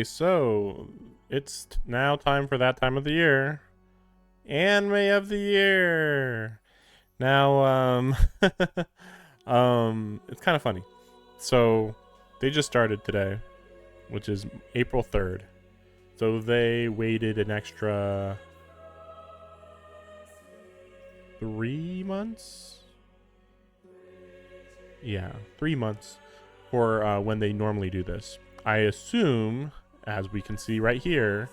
so it's now time for that time of the year. Anime of the year. Now, it's kind of funny. So they just started today, which is April 3rd. So they waited an extra 3 months. Yeah, 3 months for when they normally do this. I assume, as we can see right here,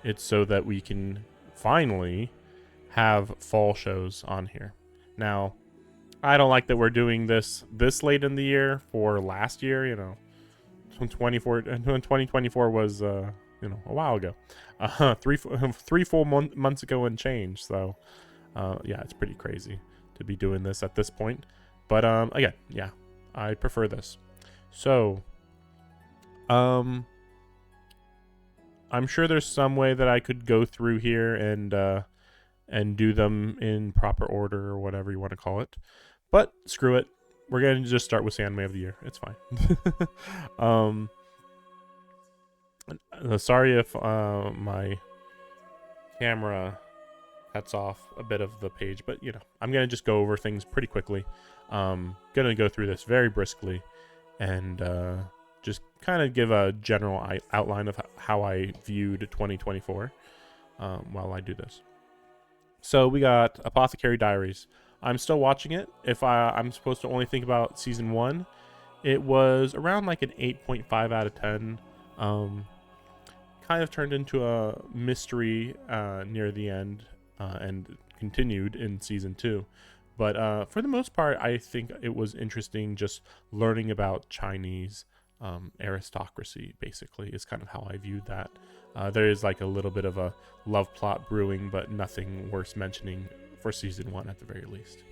it's so that we can finally have fall shows on here. Now, I don't like that we're doing this late in the year for last year. 2024 was a while ago, three full months ago and change. So, yeah, it's pretty crazy to be doing this at this point. But again, yeah, I prefer this. So, I'm sure there's some way that I could go through here and do them in proper order or whatever you want to call it. But screw it. We're going to just start with Anime of the Year. It's fine. Sorry if my camera cuts off a bit of the page, but I'm going to just go over things pretty quickly. Going to go through this very briskly and just kind of give a general outline of how I viewed 2024 while I do this. So we got Apothecary Diaries. I'm still watching it. If I'm supposed to only think about season 1, it was around like an 8.5 out of 10. Kind of turned into a mystery near the end and continued in season 2. But for the most part, I think it was interesting just learning about Chinese aristocracy, basically, is kind of how I viewed that. There is like a little bit of a love plot brewing, but nothing worth mentioning for season 1 at the very least.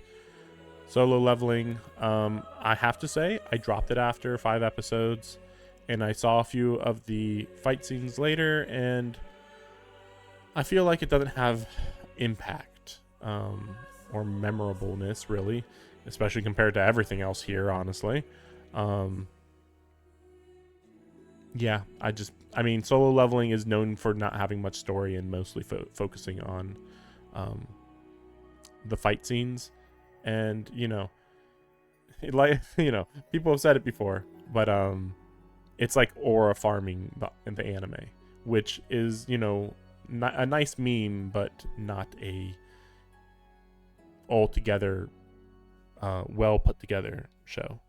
Solo Leveling, I have to say, I dropped it after 5 episodes, and I saw a few of the fight scenes later, and I feel like it doesn't have impact or memorableness, really, especially compared to everything else here, honestly. Yeah, I mean, Solo Leveling is known for not having much story and mostly focusing on the fight scenes. And, people have said it before, but it's like aura farming in the anime, which is, a nice meme, but not a altogether well put together show.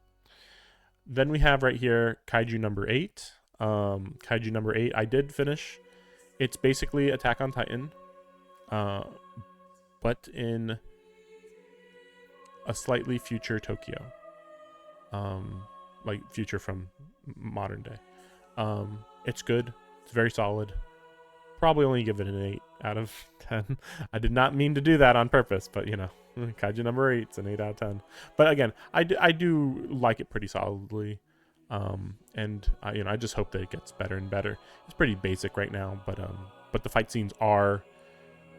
Then we have right here Kaiju number 8. Kaiju number 8, I did finish. It's basically Attack on Titan, but in a slightly future Tokyo, like future from modern day. It's good. It's very solid. Probably only give it an 8 out of 10. I did not mean to do that on purpose, but Kaiju number 8 is an 8 out of 10. But again, I do like it pretty solidly. And I just hope that it gets better and better. It's pretty basic right now, but the fight scenes are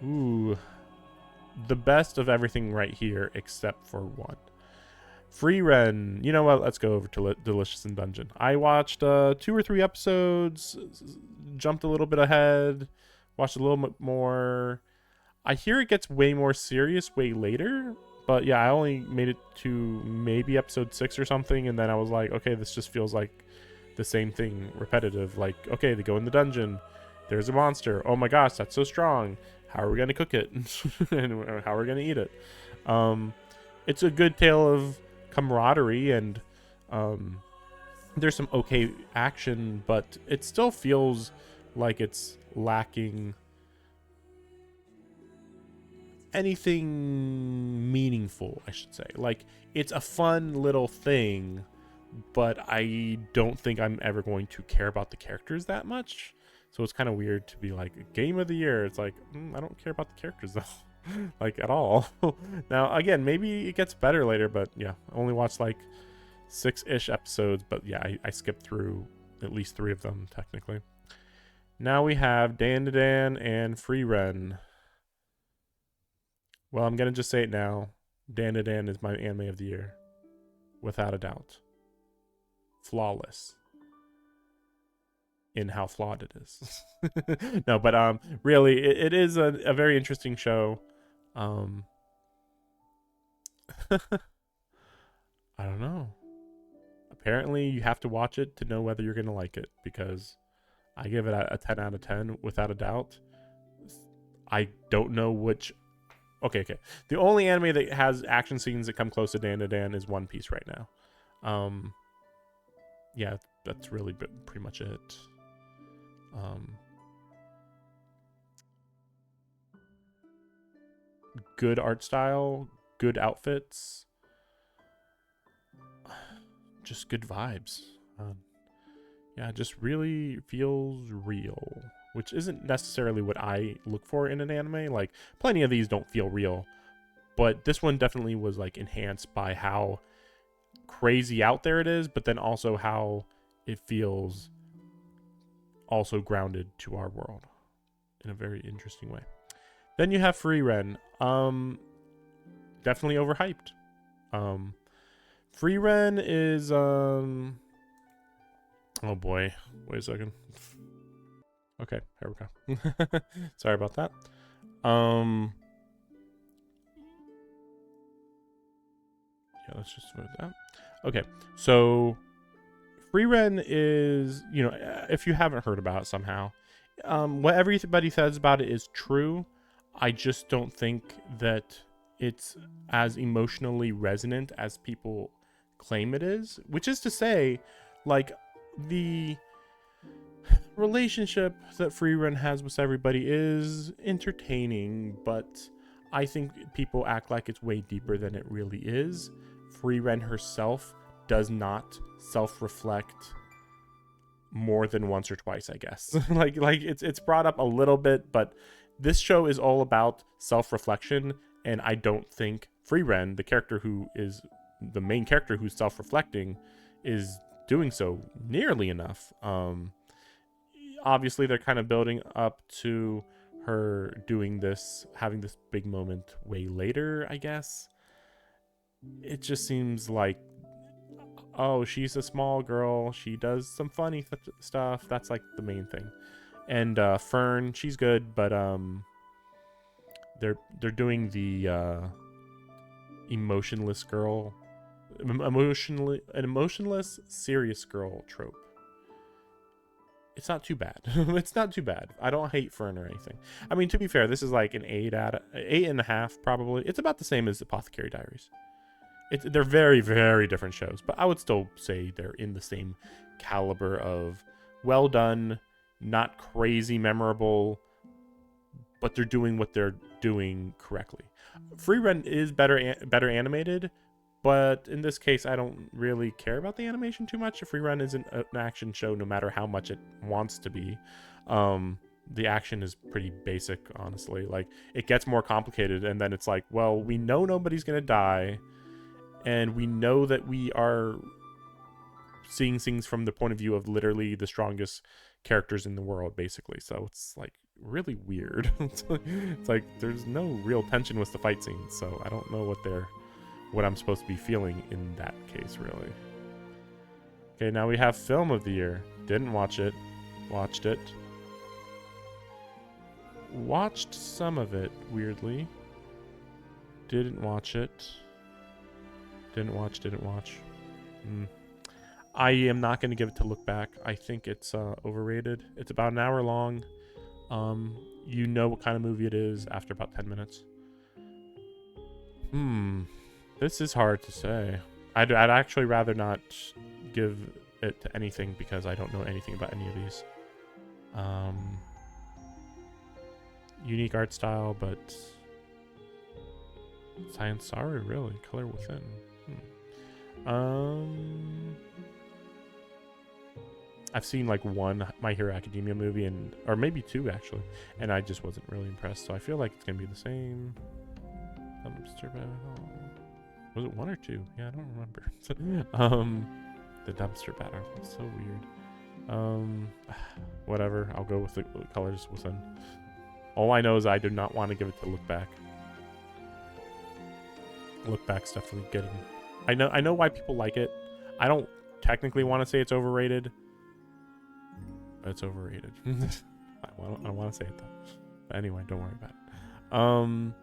the best of everything right here except for one. Free Ren. You know what? Let's go over to Delicious in Dungeon. I watched 2 or 3 episodes, jumped a little bit ahead, watched a little bit more. I hear it gets way more serious way later, but yeah, I only made it to maybe episode 6 or something, and then I was like, okay, this just feels like the same thing, repetitive. Like, okay, they go in the dungeon, there's a monster. Oh my gosh, that's so strong. How are we gonna cook it? And how are we gonna eat it? It's a good tale of camaraderie, and there's some okay action, but it still feels like it's lacking anything meaningful, I should say. Like, it's a fun little thing, but I don't think I'm ever going to care about the characters that much. So it's kind of weird to be like, game of the year. It's like, I don't care about the characters though. Like, at all. Now, again, maybe it gets better later, but yeah, I only watched like 6-ish episodes, but yeah, I skipped through at least 3 of them, technically. Now we have Dan to Dan and Free Ren. Well, I'm going to just say it now. Dan to Dan is my anime of the year. Without a doubt. Flawless. in how flawed it is. No, but really, it is a very interesting show. I don't know. Apparently, you have to watch it to know whether you're gonna like it, because I give it a 10 out of 10 without a doubt. I don't know which. Okay. The only anime that has action scenes that come close to Dan to Dan is One Piece right now. Yeah, that's really pretty much it. Good art style, good outfits, just good vibes. Yeah, just really feels real, which isn't necessarily what I look for in an anime. Like, plenty of these don't feel real, but this one definitely was like enhanced by how crazy out there it is, but then also how it feels also grounded to our world in a very interesting way. Then you have Free Ren. Definitely overhyped. Free Ren is oh boy, wait a second. Okay, here we go. Sorry about that. Yeah, let's just move that. Okay, so Free Ren is, if you haven't heard about it somehow, what everybody says about it is true. I just don't think that it's as emotionally resonant as people claim it is, which is to say, like, the relationship that Free Ren has with everybody is entertaining, but I think people act like it's way deeper than it really is. Free Ren herself does not self-reflect more than once or twice, I guess. like it's brought up a little bit, but this show is all about self-reflection, and I don't think Free Ren, the character who is the main character who's self-reflecting, is doing so nearly enough. Obviously they're kind of building up to her doing this, having this big moment way later, I guess. It just seems like, oh, she's a small girl, she does some funny stuff. That's like the main thing. And Fern, she's good, but they're doing the emotionless girl, an emotionless serious girl trope. It's not too bad. It's not too bad. I don't hate Fern or anything. I mean, to be fair, this is like an 8.5 probably. It's about the same as Apothecary Diaries. They're very, very different shows, but I would still say they're in the same caliber of well done, not crazy memorable, but they're doing what they're doing correctly. Free Ren is better animated, but in this case, I don't really care about the animation too much. Free Ren isn't an action show, no matter how much it wants to be. The action is pretty basic, honestly. Like, it gets more complicated, and then it's like, well, we know nobody's gonna die, and we know that we are seeing things from the point of view of literally the strongest characters in the world, basically. So it's like really weird. It's like there's no real tension with the fight scenes, so I don't know what I'm supposed to be feeling in that case, really. Okay, now we have Film of the Year. Didn't watch it. Watched it. Watched some of it, weirdly. Didn't watch it. Didn't watch. I am not going to give it to Look Back. I think it's overrated. It's about an hour long. You know what kind of movie it is after about 10 minutes. This is hard to say. I'd actually rather not give it to anything because I don't know anything about any of these. Unique art style, but Science Sorry, really. Color Within. I've seen like one My Hero Academia movie, or maybe two actually, and I just wasn't really impressed. So I feel like it's gonna be the same. Dumpster Battle. Was it one or two? Yeah, I don't remember. The Dumpster Battle. It's so weird. Whatever. I'll go with the Colors Within. All I know is I do not want to give it to Look Back. Look Back's definitely getting. I know why people like it. I don't technically want to say it's overrated. It's overrated. I don't want to say it though. But anyway, don't worry about it.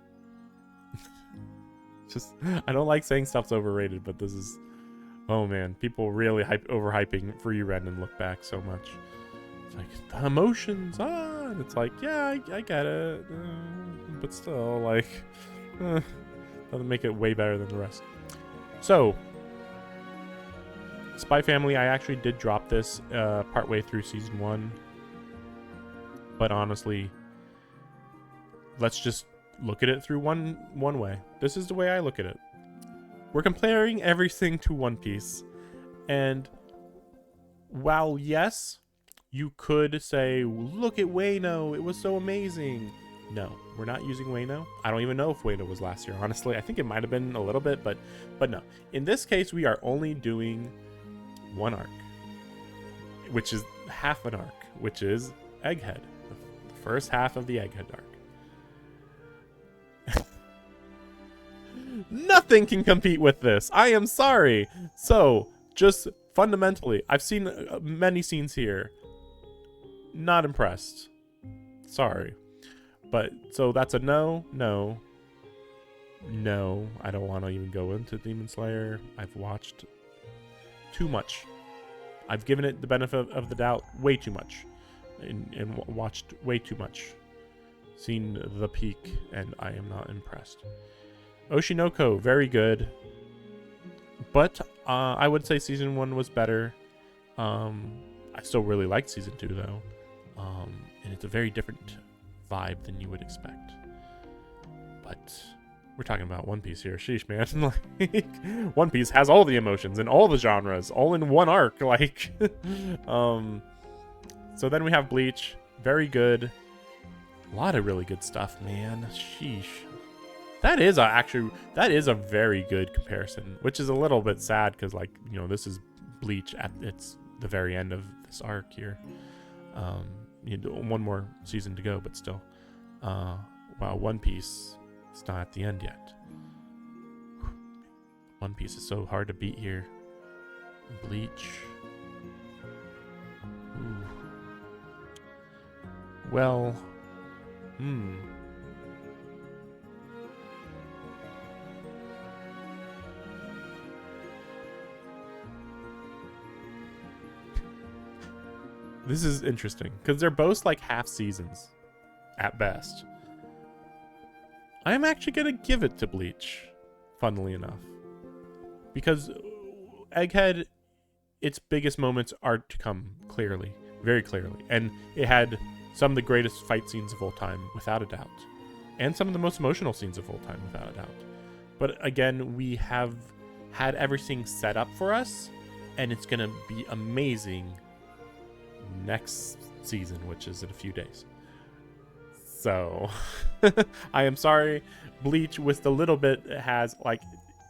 Just I don't like saying stuff's overrated, but this is, oh man, people really overhyping Free Ren and Look Back so much. It's like the emotions, and it's like, yeah, I get it, but still, like, doesn't make it way better than the rest. So, Spy Family, I actually did drop this partway through season 1, but honestly, let's just look at it through one way. This is the way I look at it. We're comparing everything to One Piece, and while yes, you could say, look at Wano, it was so amazing. No, we're not using Wano. I don't even know if Wano was last year, honestly. I think it might have been a little bit, but no. In this case, we are only doing one arc, which is half an arc, which is Egghead, the first half of the Egghead arc. Nothing can compete with this. I am sorry. So, just fundamentally, I've seen many scenes here. Not impressed. Sorry. But, so that's a no. No. No. I don't want to even go into Demon Slayer. I've watched too much. I've given it the benefit of the doubt way too much. And watched way too much. Seen the peak, and I am not impressed. Oshinoko, very good. But I would say season 1 was better. I still really liked season 2 though. And it's a very different vibe than you would expect. But we're talking about One Piece here. Sheesh, man. Like, One Piece has all the emotions and all the genres all in one arc. Like, so then we have Bleach. Very good. A lot of really good stuff, man. Sheesh. That is a very good comparison, which is a little bit sad because, like, you know, this is Bleach at the very end of this arc here. You know, one more season to go, but still. Wow, One Piece, it's not at the end yet. One Piece is so hard to beat here. Bleach. Ooh. Well, This is interesting because they're both like half seasons at best. I'm actually going to give it to Bleach, funnily enough, because Egghead, its biggest moments are to come clearly, very clearly. And it had some of the greatest fight scenes of all time, without a doubt. And some of the most emotional scenes of all time, without a doubt. But again, we have had everything set up for us, and it's going to be amazing next season, which is in a few days. So I am sorry, Bleach with the little bit it has, like,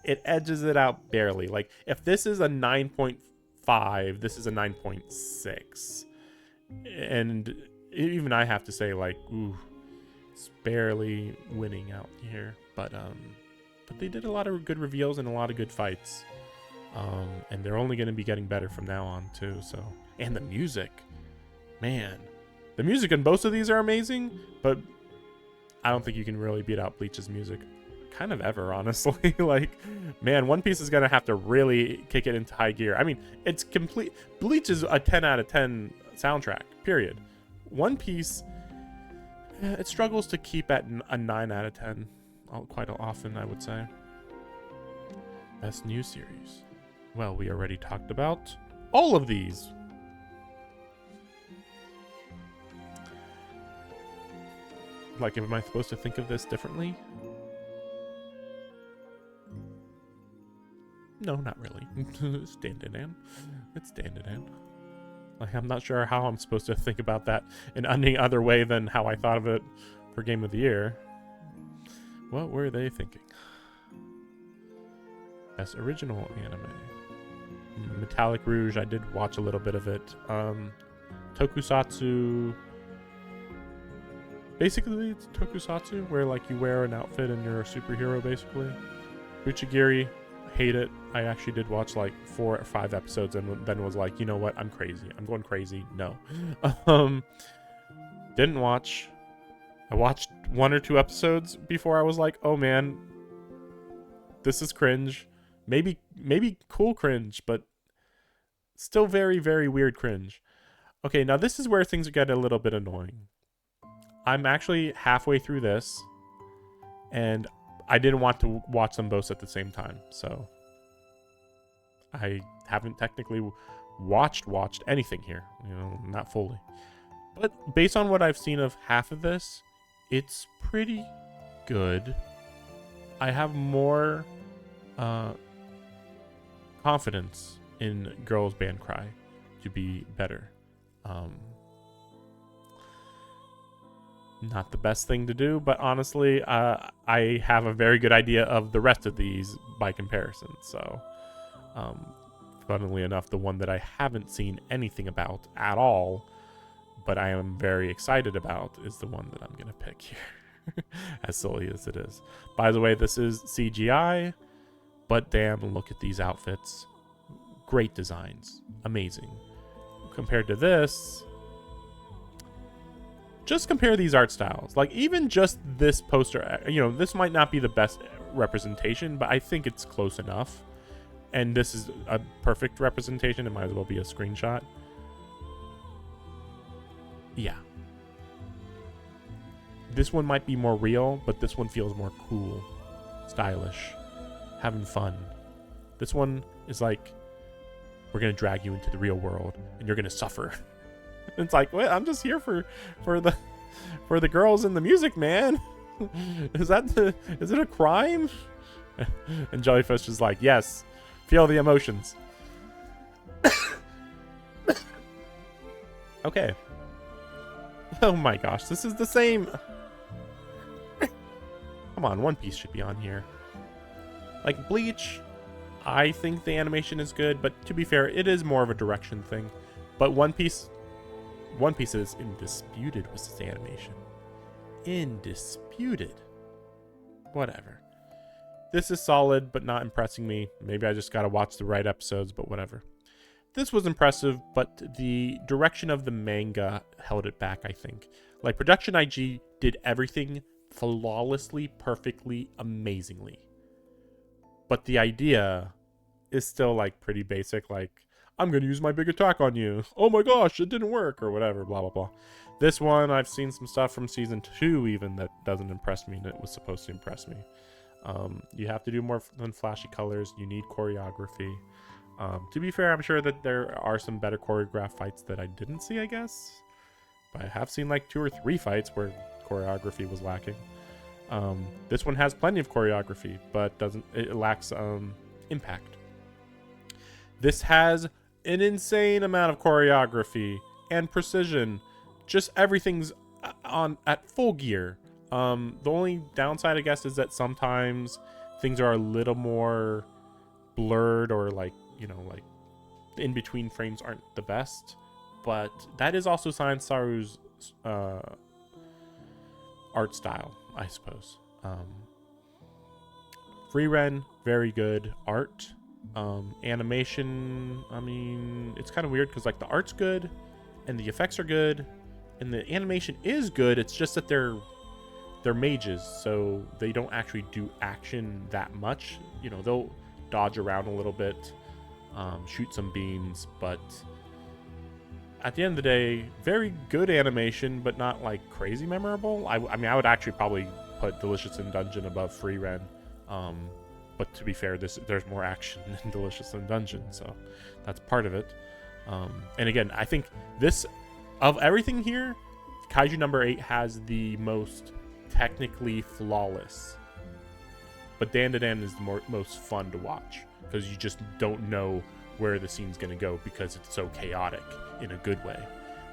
it edges it out barely. Like, if this is a 9.5, this is a 9.6, and even I have to say, like, ooh, it's barely winning out here. But they did a lot of good reveals and a lot of good fights, and they're only going to be getting better from now on too. So, and the music, man, the music in both of these are amazing, but I don't think you can really beat out Bleach's music kind of ever, honestly. Like, man, One Piece is gonna have to really kick it into high gear. I mean, it's complete. Bleach is a 10 out of 10 soundtrack, period. One Piece, it struggles to keep at a 9 out of 10 quite often, I would say. Best new series. Well, we already talked about all of these. Like, am I supposed to think of this differently? No, not really. It's Dandadan. It's Dandadan. Like, I'm not sure how I'm supposed to think about that in any other way than how I thought of it for Game of the Year. What were they thinking? Best original anime. Metallic Rouge, I did watch a little bit of it. Tokusatsu. Basically, it's Tokusatsu, where, like, you wear an outfit and you're a superhero, basically. Buchigiri, hate it. I actually did watch like 4 or 5 episodes and then was like, you know what? I'm crazy. I'm going crazy. No. Didn't watch. I watched 1 or 2 episodes before I was like, oh man, this is cringe. Maybe cool cringe, but still very, very weird cringe. Okay, now this is where things get a little bit annoying. I'm actually halfway through this, and I didn't want to watch them both at the same time, so I haven't technically watched anything here, you know, not fully. But based on what I've seen of half of this, it's pretty good. I have more confidence in Girls Band Cry to be better. Not the best thing to do, but honestly, I have a very good idea of the rest of these by comparison. So, funnily enough, the one that I haven't seen anything about at all, but I am very excited about, is the one that I'm going to pick here. As silly as it is. By the way, this is CGI, but damn, look at these outfits. Great designs. Amazing. Compared to this, just compare these art styles. Like, even just this poster, you know, this might not be the best representation, but I think it's close enough. And this is a perfect representation. It might as well be a screenshot. Yeah. This one might be more real, but this one feels more cool, stylish, having fun. This one is like, we're going to drag you into the real world, and you're going to suffer. It's like, what? I'm just here for the girls and the music, man. Is it a crime? And Jellyfish is like, yes, feel the emotions. Okay. Oh my gosh, this is the same. Come on, One Piece should be on here. Like Bleach, I think the animation is good, but to be fair, it is more of a direction thing. But One Piece is indisputed with its animation. Indisputed. Whatever. This is solid, but not impressing me. Maybe I just gotta watch the right episodes, but whatever. This was impressive, but the direction of the manga held it back, I think. Like, Production IG did everything flawlessly, perfectly, amazingly. But the idea is still, like, pretty basic, like, I'm going to use my big attack on you. Oh my gosh, it didn't work, or whatever, blah, blah, blah. This one, I've seen some stuff from season 2 even that doesn't impress me, and it was supposed to impress me. You have to do more than flashy colors. You need choreography. To be fair, I'm sure that there are some better choreographed fights that I didn't see, I guess. But I have seen like 2 or 3 fights where choreography was lacking. This one has plenty of choreography, but it lacks impact. This has an insane amount of choreography and precision. Just everything's at full gear. The only downside, I guess, is that sometimes things are a little more blurred, or like, you know, like in between frames aren't the best. But that is also Science Saru's art style, I suppose. Frieren, very good art. Animation, I mean, it's kind of weird because like the art's good and the effects are good and the animation is good. It's just that they're mages, so they don't actually do action that much. You know, they'll dodge around a little bit, shoot some beams, but at the end of the day, very good animation, but not like crazy memorable. I mean, I would actually probably put Delicious in Dungeon above Frieren. But to be fair, there's more action in Delicious in Dungeon, so that's part of it. And again, I think this, of everything here, Kaiju number 8 has the most technically flawless. But Dan to Dan is the most fun to watch, because you just don't know where the scene's going to go because it's so chaotic in a good way.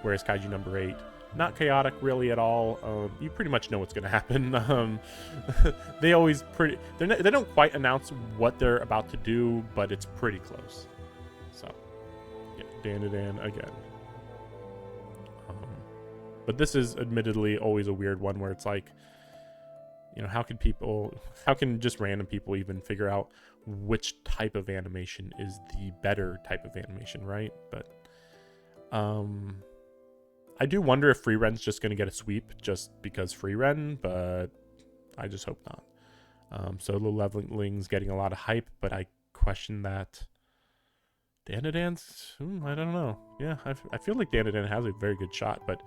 Whereas Kaiju number 8, not chaotic really at all. You pretty much know what's going to happen. They always they don't quite announce what they're about to do, but it's pretty close. So, yeah, Dan to Dan again. But this is admittedly always a weird one where it's like, You know, how can just random people even figure out which type of animation is the better type of animation, right? But I do wonder if Free Ren's just going to get a sweep just because Free Ren, but I just hope not. Solo Leveling's getting a lot of hype, but I question that. Dandadan's, I don't know. Yeah, I feel like Dandadan has a very good shot, but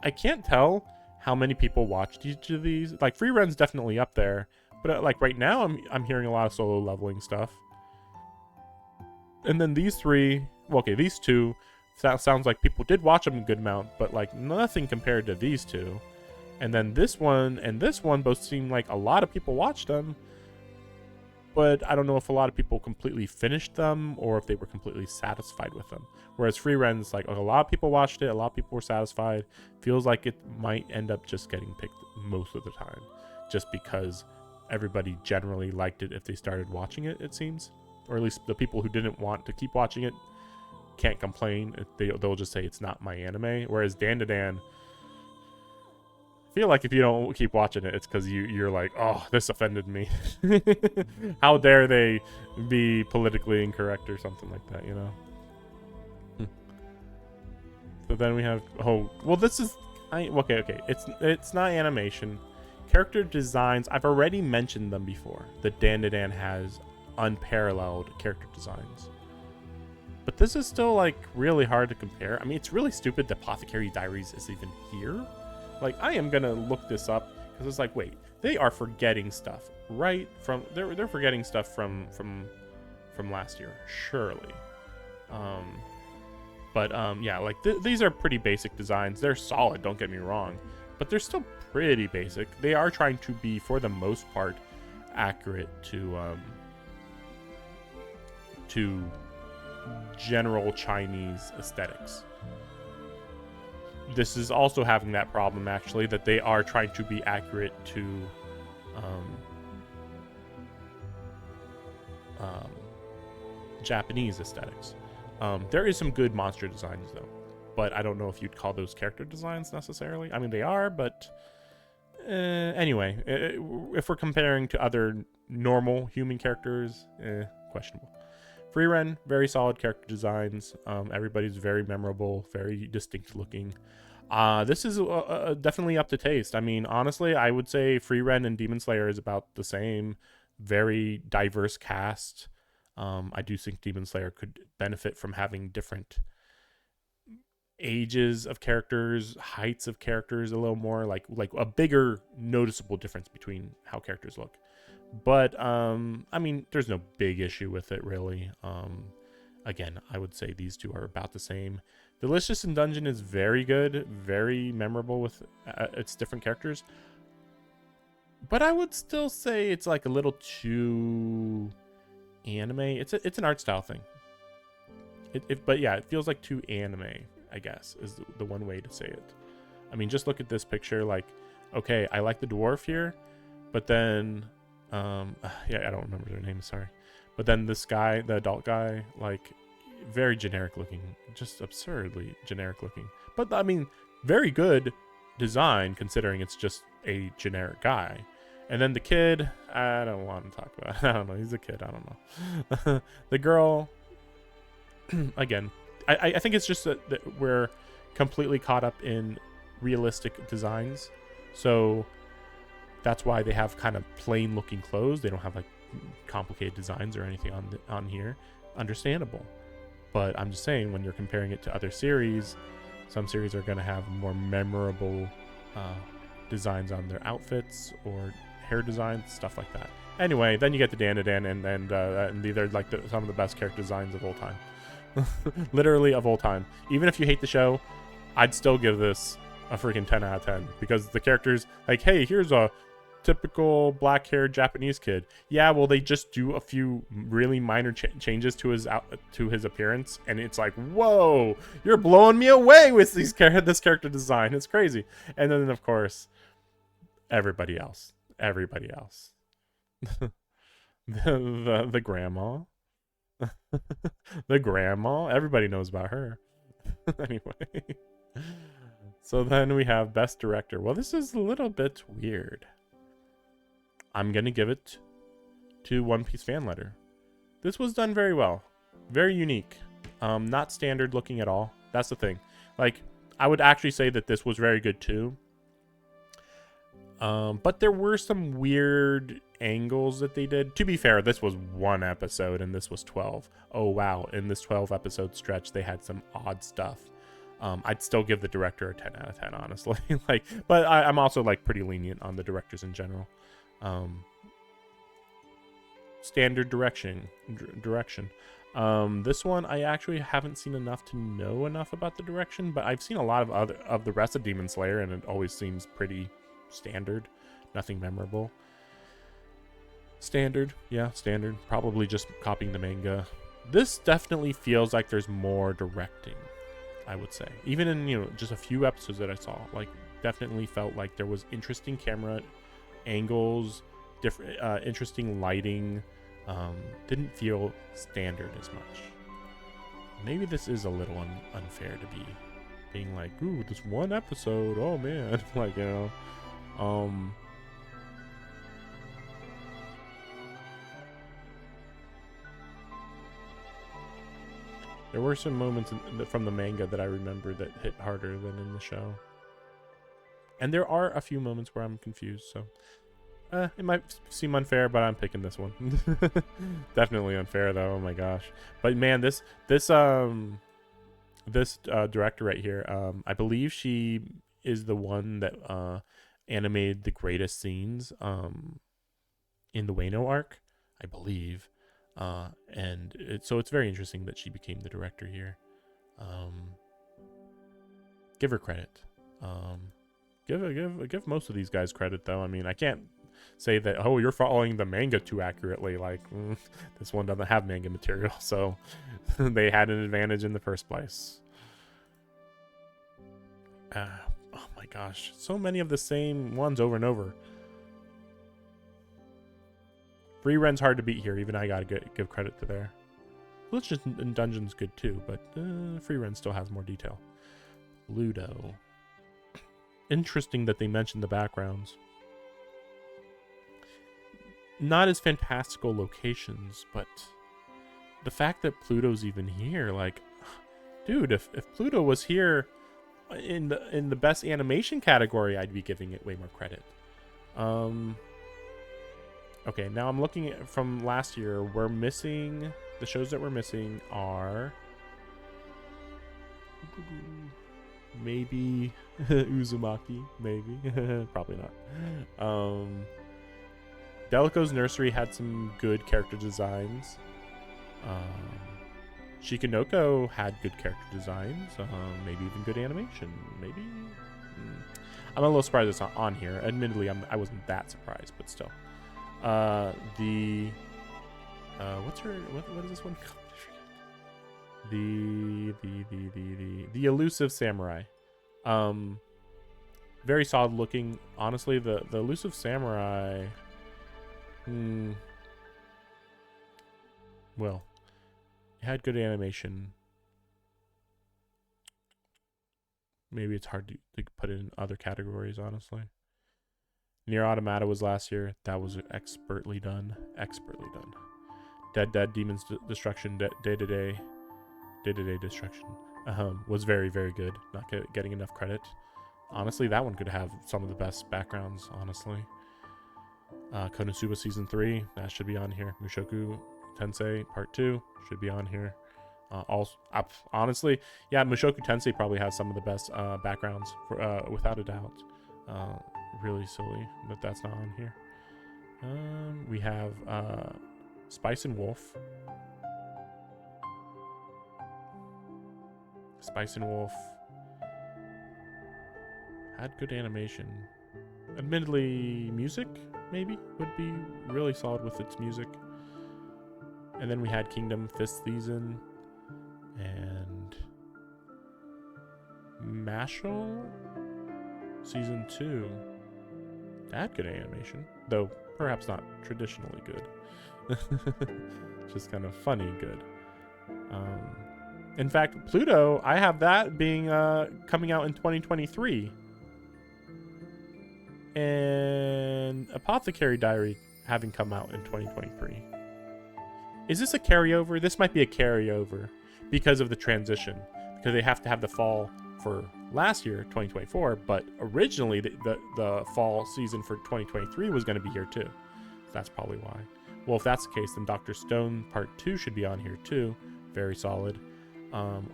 I can't tell how many people watched each of these. Like, Free Ren's definitely up there, but like right now I'm hearing a lot of Solo Leveling stuff. And then these three, well, okay, these two, sounds like people did watch them a good amount, but like nothing compared to these two. And then this one and this one both seem like a lot of people watched them, but I don't know if a lot of people completely finished them or if they were completely satisfied with them. Whereas Free Ren's like a lot of people watched it, a lot of people were satisfied. Feels like it might end up just getting picked most of the time, just because everybody generally liked it if they started watching it, it seems. Or at least the people who didn't want to keep watching it can't complain. They'll just say it's not my anime. Whereas Dandadan, feel like if you don't keep watching it, it's because you're like, oh, this offended me. How dare they be politically incorrect or something like that, you know? So then we have, oh, well, this is, okay. It's not animation. Character designs, I've already mentioned them before. That Dandadan has unparalleled character designs. But this is still, like, really hard to compare. I mean, it's really stupid that Apothecary Diaries is even here. Like, I am gonna look this up because it's like, wait, they are forgetting stuff right from they're forgetting stuff from last year, surely. Yeah, like these are pretty basic designs. They're solid, don't get me wrong, but they're still pretty basic. They are trying to be, for the most part, accurate to general Chinese aesthetics. This is also having that problem, actually, that they are trying to be accurate to Japanese aesthetics. There is some good monster designs, though, but I don't know if you'd call those character designs necessarily. I mean, they are, but anyway, if we're comparing to other normal human characters, questionable. Free Ren, very solid character designs. Everybody's very memorable, very distinct looking. This is definitely up to taste. I mean, honestly, I would say Free Ren and Demon Slayer is about the same. Very diverse cast. I do think Demon Slayer could benefit from having different ages of characters, heights of characters, a little more, like a bigger noticeable difference between how characters look. But I mean, there's no big issue with it, really. Again, I would say these two are about the same. Delicious in Dungeon is very good, very memorable with its different characters. But I would still say it's like a little too anime. It's an art style thing. But yeah, it feels like too anime, I guess, is the one way to say it. I mean, just look at this picture. Like, okay, I like the dwarf here, but then... yeah, I don't remember their name, sorry. But then this guy, the adult guy, like, very generic looking, just absurdly generic looking. But I mean, very good design considering it's just a generic guy. And then the kid, I don't want to talk about it. I don't know, he's a kid, I don't know. The girl, again, I think it's just that we're completely caught up in realistic designs. So that's why they have kind of plain looking clothes. They don't have like complicated designs or anything on here. Understandable. But I'm just saying, when you're comparing it to other series, some series are going to have more memorable designs on their outfits or hair designs, stuff like that. Anyway, then you get the Dandadan, and they're like some of the best character designs of all time. Literally of all time. Even if you hate the show, I'd still give this a freaking 10 out of 10 because the characters, like, hey, here's a typical black-haired Japanese kid. Yeah, well, they just do a few really minor changes to his appearance, and it's like, whoa, you're blowing me away with this character design. It's crazy. And then, of course, everybody else, the grandma, the grandma. Everybody knows about her. Anyway, so then we have Best Director. Well, this is a little bit weird. I'm going to give it to One Piece Fan Letter. This was done very well. Very unique. Not standard looking at all. That's the thing. Like, I would actually say that this was very good too. But there were some weird angles that they did. To be fair, this was one episode and this was 12. Oh, wow. In this 12 episode stretch, they had some odd stuff. I'd still give the director a 10 out of 10, honestly. But I'm also like pretty lenient on the directors in general. Standard direction. This one, I actually haven't seen enough to know enough about the direction, but I've seen a lot of the rest of Demon Slayer, and it always seems pretty standard. Nothing memorable. Standard. Probably just copying the manga. This definitely feels like there's more directing, I would say. Even in, just a few episodes that I saw, like, definitely felt like there was interesting camera angles, different, interesting lighting. Didn't feel standard as much. Maybe this is a little unfair to be being like, ooh, this one episode, oh man. Like, there were some moments from the manga that I remember that hit harder than in the show. And there are a few moments where I'm confused, so it might seem unfair, but I'm picking this one. Definitely unfair though. Oh my gosh. But man, this director right here, I believe she is the one that animated the greatest scenes in the Wano arc, I believe. So it's very interesting that she became the director here. Give her credit. Give most of these guys credit though. I mean, I can't say that, oh, you're following the manga too accurately. Like, this one doesn't have manga material, so they had an advantage in the first place. Oh my gosh, so many of the same ones over and over. Free Ren's hard to beat here. Even I gotta give credit to there. Glitch in Dungeon's good too, but Free Ren still has more detail. Ludo. Interesting that they mentioned the backgrounds. Not as fantastical locations, but the fact that Pluto's even here, like, dude, if Pluto was here in the best animation category, I'd be giving it way more credit. Okay, now I'm looking at from last year. We're missing the shows that we're missing are maybe Uzumaki, maybe probably not. Delico's Nursery had some good character designs. Shikanoko had good character designs. Maybe even good animation. Maybe. I'm a little surprised it's not on here. Admittedly, I wasn't that surprised, but still. What is this one called? The Elusive Samurai. Very solid looking. Honestly, the Elusive Samurai. Well, it had good animation. Maybe it's hard to put it in other categories, honestly. Nier Automata was last year. That was expertly done. Dead Demons Destruction, Day-to-Day Destruction was very, very good. Not getting enough credit. Honestly, that one could have some of the best backgrounds, honestly. Konosuba Season 3, that should be on here. Mushoku Tensei Part 2 should be on here. Honestly, yeah, Mushoku Tensei probably has some of the best backgrounds, without a doubt. Really silly that that's not on here. We have Spice and Wolf. Spice and Wolf had good animation. Admittedly, music maybe would be really solid with its music. And then we had Kingdom Fifth Season and Mashal Season 2. That had good animation, though perhaps not traditionally good. Just kind of funny good. In fact, Pluto, I have that being coming out in 2023. and Apothecary Diary having come out in 2023. Is this a carryover? This might be a carryover because of the transition, because they have to have the fall for last year, 2024, but originally the fall season for 2023 was going to be here too. That's probably why. Well, if that's the case, then Dr. Stone Part 2 should be on here too. Very solid.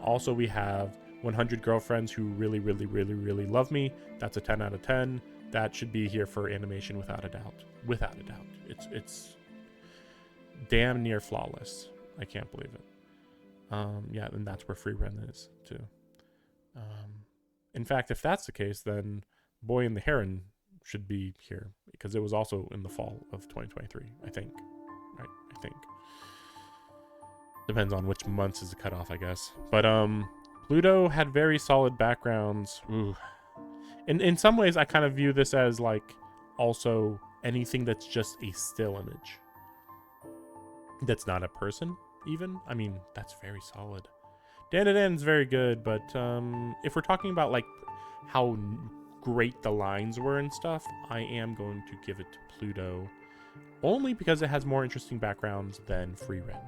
Also, we have 100 Girlfriends Who Really, Really, Really, Really Love Me. That's a 10 out of 10. That should be here for animation without a doubt. Without a doubt. It's damn near flawless. I can't believe it. Yeah, and that's where Free Ren is too. In fact, if that's the case, then Boy and the Heron should be here because it was also in the fall of 2023, I think. Right, I think. Depends on which months is the cutoff, I guess. But Pluto had very solid backgrounds. Ooh. In some ways, I kind of view this as like also anything that's just a still image. That's not a person, even. I mean, that's very solid. Dandadan's very good, but if we're talking about like how great the lines were and stuff, I am going to give it to Pluto, only because it has more interesting backgrounds than Free Ren.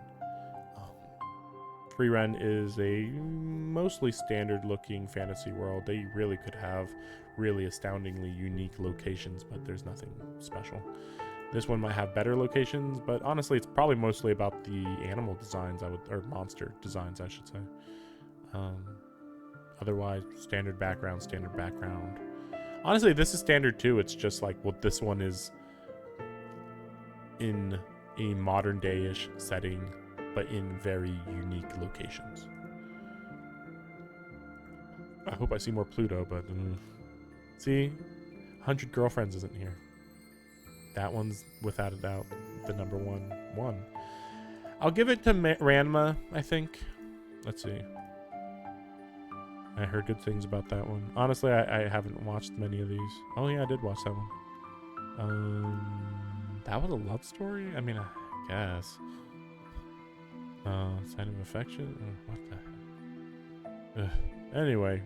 Free Ren is a mostly standard looking fantasy world. They really could have really astoundingly unique locations, but there's nothing special. This one might have better locations, but honestly, it's probably mostly about the animal designs, or monster designs, I should say. Otherwise, standard background. Honestly, this is standard too. It's just like, well, this one is in a modern day-ish setting, but in very unique locations. I hope I see more Pluto, but see, 100 Girlfriends isn't here. That one's without a doubt the number one. I'll give it to Ranma, I think. Let's see. I heard good things about that one. Honestly, I haven't watched many of these. Oh yeah, I did watch that one. That was a love story? I mean, I guess. Sign of affection? What the heck? Anyway,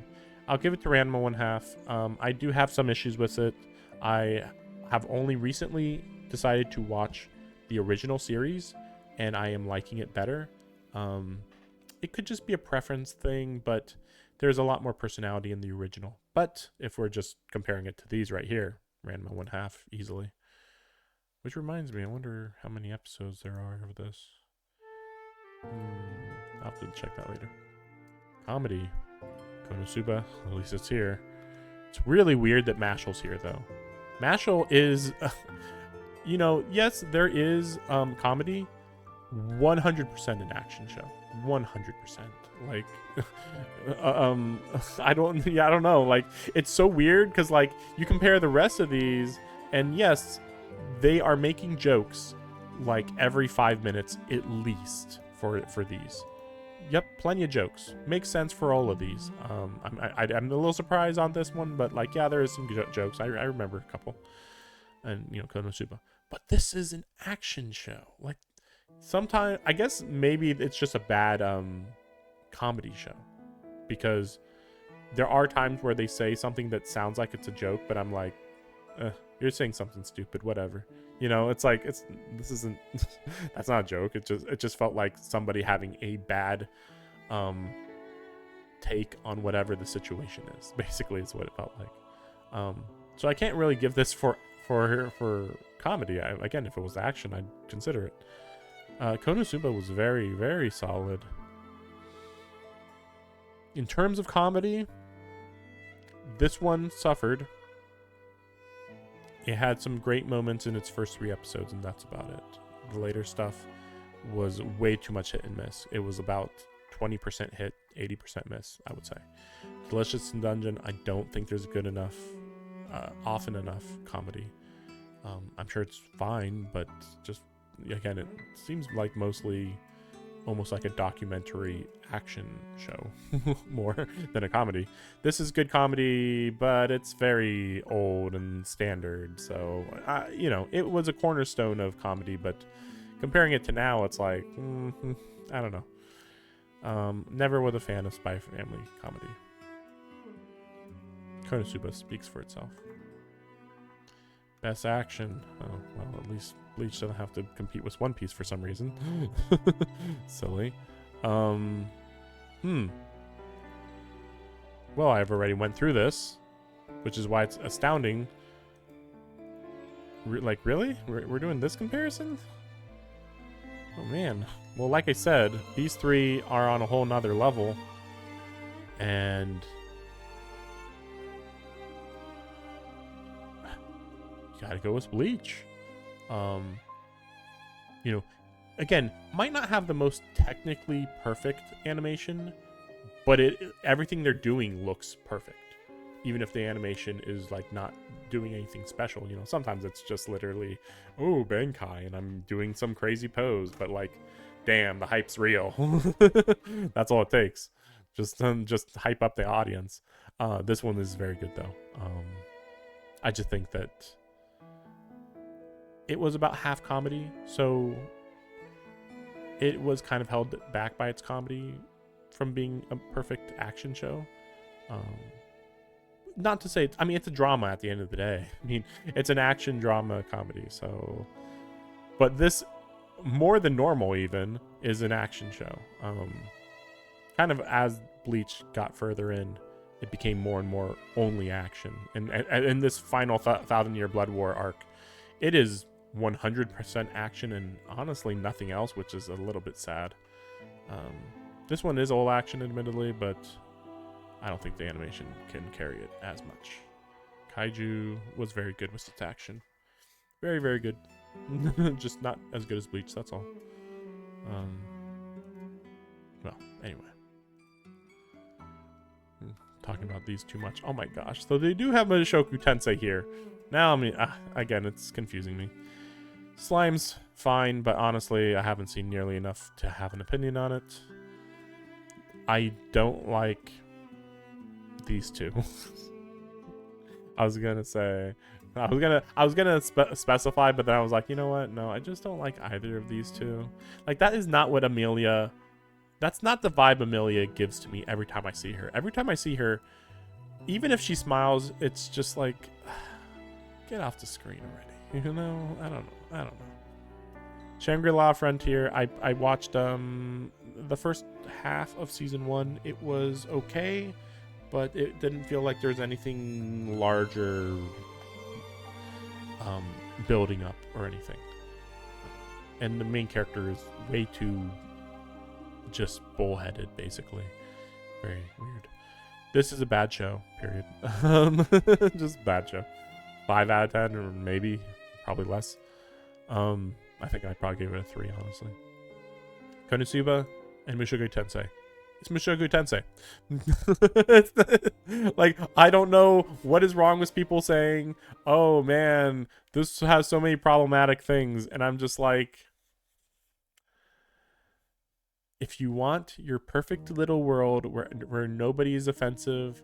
I'll give it to Ranma 1/2. I do have some issues with it. I have only recently decided to watch the original series, and I am liking it better. It could just be a preference thing, but there's a lot more personality in the original. But if we're just comparing it to these right here, Ranma 1/2 easily. Which reminds me, I wonder how many episodes there are of this. I'll have to check that later. Comedy. Konosuba, at least it's here. It's really weird that Mashal's here, though. Mashal is, you know, yes, there is comedy. 100% an action show. 100%. Like, I don't know. Like, it's so weird because, like, you compare the rest of these, and yes, they are making jokes like every 5 minutes at least for these. Yep, plenty of jokes. Makes sense for all of these. I'm a little surprised on this one, but like, yeah, there is some jokes. I remember a couple, and you know, Konosuba. But this is an action show. Like, sometimes I guess maybe it's just a bad comedy show, because there are times where they say something that sounds like it's a joke, but I'm like, you're saying something stupid, whatever. You know, it's like, this isn't that's not a joke. It just felt like somebody having a bad take on whatever the situation is. Basically, is what it felt like. So I can't really give this for comedy. Again, if it was action, I'd consider it. Konosuba was very, very solid. In terms of comedy, this one suffered. It had some great moments in its first 3 episodes, and that's about it. The later stuff was way too much hit and miss. It was about 20% hit, 80% miss, I would say. Delicious in Dungeon, I don't think there's good enough, often enough comedy. I'm sure it's fine, but just, again, it seems like mostly almost like a documentary action show more than a comedy. This is good comedy, but it's very old and standard. So, you know, it was a cornerstone of comedy, but comparing it to now, it's like, I don't know. Never was a fan of Spy Family comedy. Konosuba speaks for itself. Best action. Oh, well, at least Bleach doesn't have to compete with One Piece for some reason. Silly. Well, I've already went through this, which is why it's astounding. Like, really? We're doing this comparison? Oh, man. Well, like I said, these three are on a whole nother level. And gotta go with Bleach. You know, again, might not have the most technically perfect animation, but everything they're doing looks perfect. Even if the animation is like not doing anything special, you know, sometimes it's just literally, oh, Bankai, and I'm doing some crazy pose, but like, damn, the hype's real. That's all it takes. Just hype up the audience. This one is very good though. I just think that it was about half comedy, so it was kind of held back by its comedy from being a perfect action show. Not to say, I mean, it's a drama at the end of the day. I mean, it's an action drama comedy, so. But this, more than normal even, is an action show. Kind of as Bleach got further in, it became more and more only action. And in this final 1,000-Year Blood War arc, it is 100% action and honestly nothing else, which is a little bit sad. This one is all action, admittedly, but I don't think the animation can carry it as much. Kaiju was very good with its action. Very, very good. Just not as good as Bleach, that's all. Well, anyway. Talking about these too much. Oh my gosh. So they do have Mushoku Tensei here. Now, I mean, again, it's confusing me. Slime's fine, but honestly, I haven't seen nearly enough to have an opinion on it. I don't like these two. I was gonna specify, but then I was like, you know what? No, I just don't like either of these two. Like, that is not what Amelia. That's not the vibe Amelia gives to me every time I see her. Every time I see her, even if she smiles, it's just like, get off the screen already. You know? I don't know. Shangri-La Frontier. I watched the first half of season 1. It was okay, but it didn't feel like there's anything larger building up or anything. And the main character is way too just bullheaded, basically. Very weird. This is a bad show, period. Just bad show. 5 out of 10, or maybe, probably less. I think I'd probably give it a 3, honestly. Konosuba and Mushoku Tensei. It's Mushoku Tensei. Like, I don't know what is wrong with people saying, oh man, this has so many problematic things, and I'm just like, if you want your perfect little world where nobody is offensive,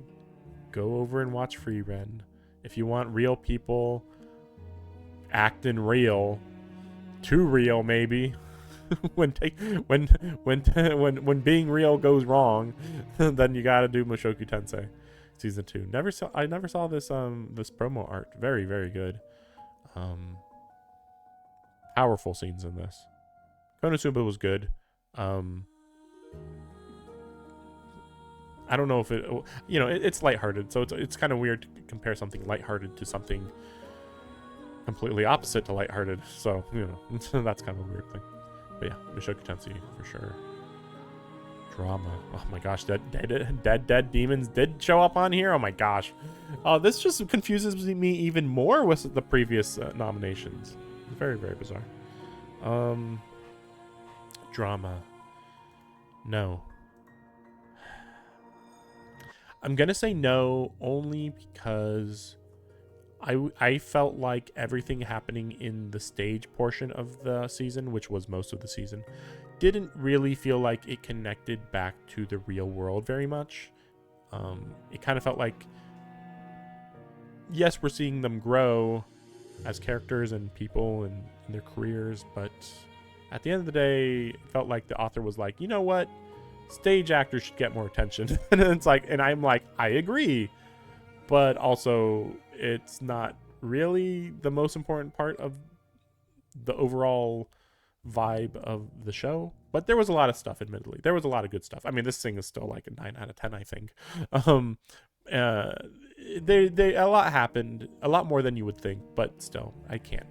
go over and watch Free Ren. If you want real people acting real, too real maybe, when being real goes wrong, then you gotta do Mushoku Tensei season 2. I never saw this this promo art. Very, very good. Powerful scenes in this. Konosuba was good. I don't know if it, you know, it's lighthearted, so it's kind of weird to compare something lighthearted to something completely opposite to lighthearted. So, you know, that's kind of a weird thing. But yeah, Mushoku Tensei for sure. Drama. Oh my gosh, dead demons did show up on here. Oh my gosh. Oh, this just confuses me even more with the previous nominations. It's very, very bizarre. Drama. No. I'm gonna say no only because I felt like everything happening in the stage portion of the season, which was most of the season, didn't really feel like it connected back to the real world very much. It kind of felt like, yes, we're seeing them grow as characters and people and in their careers, but at the end of the day, it felt like the author was like, you know what? Stage actors should get more attention. And it's like, and I'm like, I agree. But also, it's not really the most important part of the overall vibe of the show. But there was a lot of stuff, admittedly. There was a lot of good stuff. I mean, this thing is still like a 9 out of 10, I think. Um, uh, a lot happened, a lot more than you would think, but still, I can't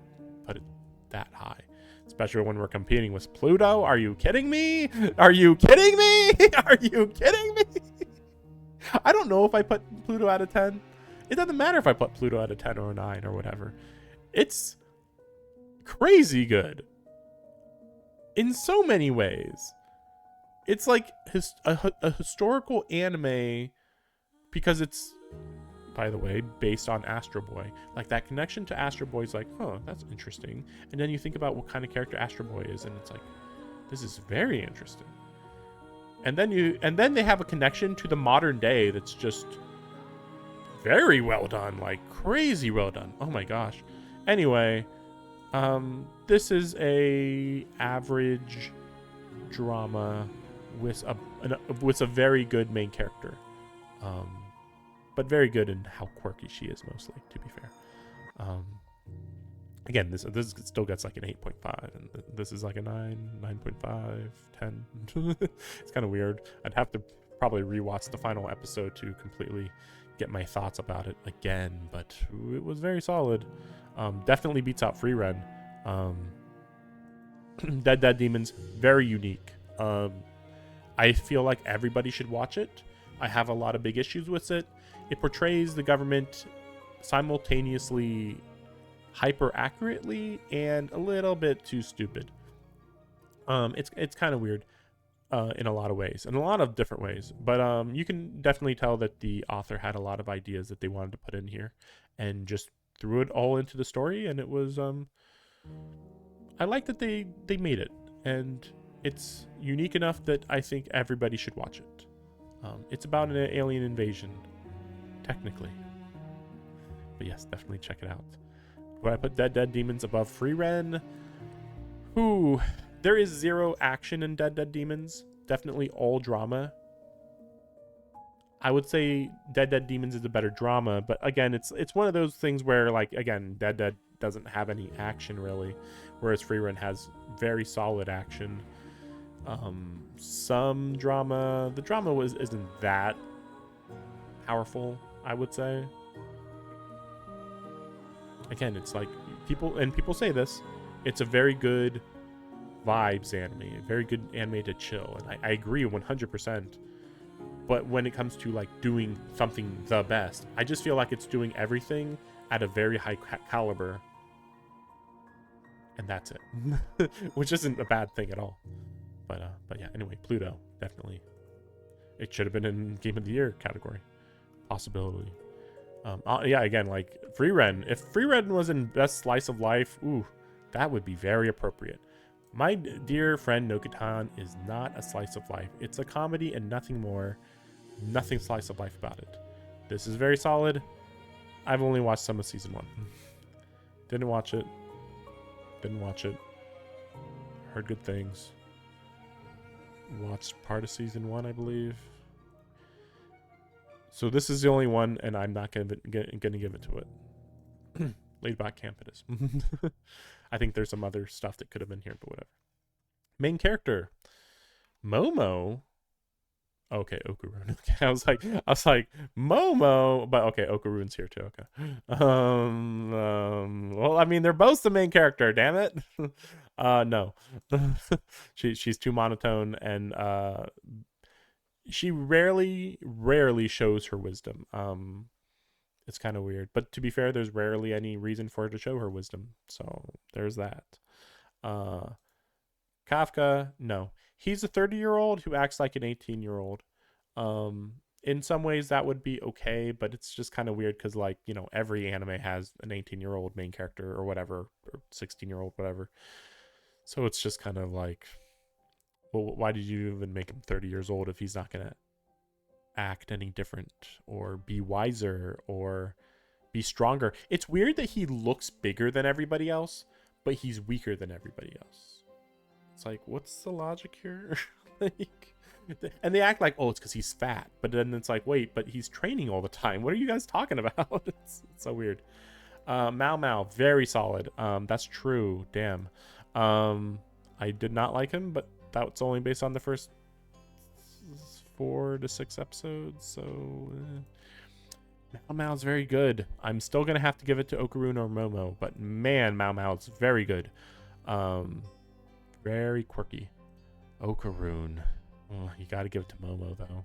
put it that high. Especially when we're competing with Pluto. Are you kidding me? Are you kidding me? Are you kidding me? I don't know if I put Pluto out of 10. It doesn't matter if I put Pluto out of 10 or a 9 or whatever. It's crazy good in so many ways. It's like a historical anime because it's, by the way, based on Astro Boy. Like, that connection to Astro Boy is like, huh, that's interesting. And then you think about what kind of character Astro Boy is, and it's like, this is very interesting. And then they have a connection to the modern day that's just very well done, like crazy well done. Oh my gosh. Anyway, this is a average drama with a very good main character. But very good in how quirky she is, mostly, to be fair. Again, this still gets like an 8.5, and this is like a 9.5, 10. It's kind of weird. I'd have to probably rewatch the final episode to completely get my thoughts about it again, but it was very solid. Definitely beats out Free Ren. Dead Demons, very unique. I feel like everybody should watch it. I have a lot of big issues with it. It portrays the government simultaneously hyper accurately and a little bit too stupid. It's kind of weird in a lot of ways, in a lot of different ways, but you can definitely tell that the author had a lot of ideas that they wanted to put in here and just threw it all into the story, and it was I like that they made it, and it's unique enough that I think everybody should watch it. It's about an alien invasion, technically, but yes, definitely check it out. Would I put Dead Demons above Free Ren? Ooh, there is zero action in Dead Demons. Definitely all drama. I would say Dead Demons is a better drama, but again, it's one of those things where, like, again, Dead doesn't have any action really, whereas Free Ren has very solid action. Some drama. The drama isn't that powerful, I would say. Again, it's like people say this, it's a very good vibes anime, a very good anime to chill, and I agree 100%. But when it comes to like doing something the best, I just feel like it's doing everything at a very high caliber, and that's it, which isn't a bad thing at all. But yeah. Anyway, Pluto, definitely, it should have been in Game of the Year category, possibility. Yeah, again, like Free Ren. If Free Ren was in Best Slice of Life, ooh, that would be very appropriate. My dear friend Nokitan is not a slice of life. It's a comedy and nothing more. Nothing slice of life about it. This is very solid. I've only watched some of season 1. Didn't watch it. Heard good things. Watched part of season 1, I believe. So this is the only one, and I'm not gonna give it to it. Laid back camp it is. I think there's some other stuff that could have been here, but whatever. Main character, Momo. Okay, Okurun. Okay, I was like Momo, but okay, Okurun's here too. Okay. Well, I mean, they're both the main character. Damn it. No. She's too monotone, and she rarely shows her wisdom. It's kind of weird, but to be fair, there's rarely any reason for her to show her wisdom, so there's that. Kafka, no, he's a 30-year-old who acts like an 18-year-old. In some ways that would be okay, but it's just kind of weird because, like, you know, every anime has an 18-year-old main character or whatever, or 16-year-old, whatever. So it's just kind of like, well, why did you even make him 30 years old if he's not gonna act any different or be wiser or be stronger? It's weird that he looks bigger than everybody else, but he's weaker than everybody else. It's like, what's the logic here? Like, and they act like, oh, it's because he's fat, but then it's like, wait, but he's training all the time. What are you guys talking about? It's so weird. Mao Mao, very solid. That's true. Damn. I did not like him, but that's only based on the first 4 to 6 episodes. So Mao Mao's very good. I'm still gonna have to give it to Okarun or Momo, but man, Mao Mao's very good. Very quirky. Okarun. Oh, you got to give it to Momo though.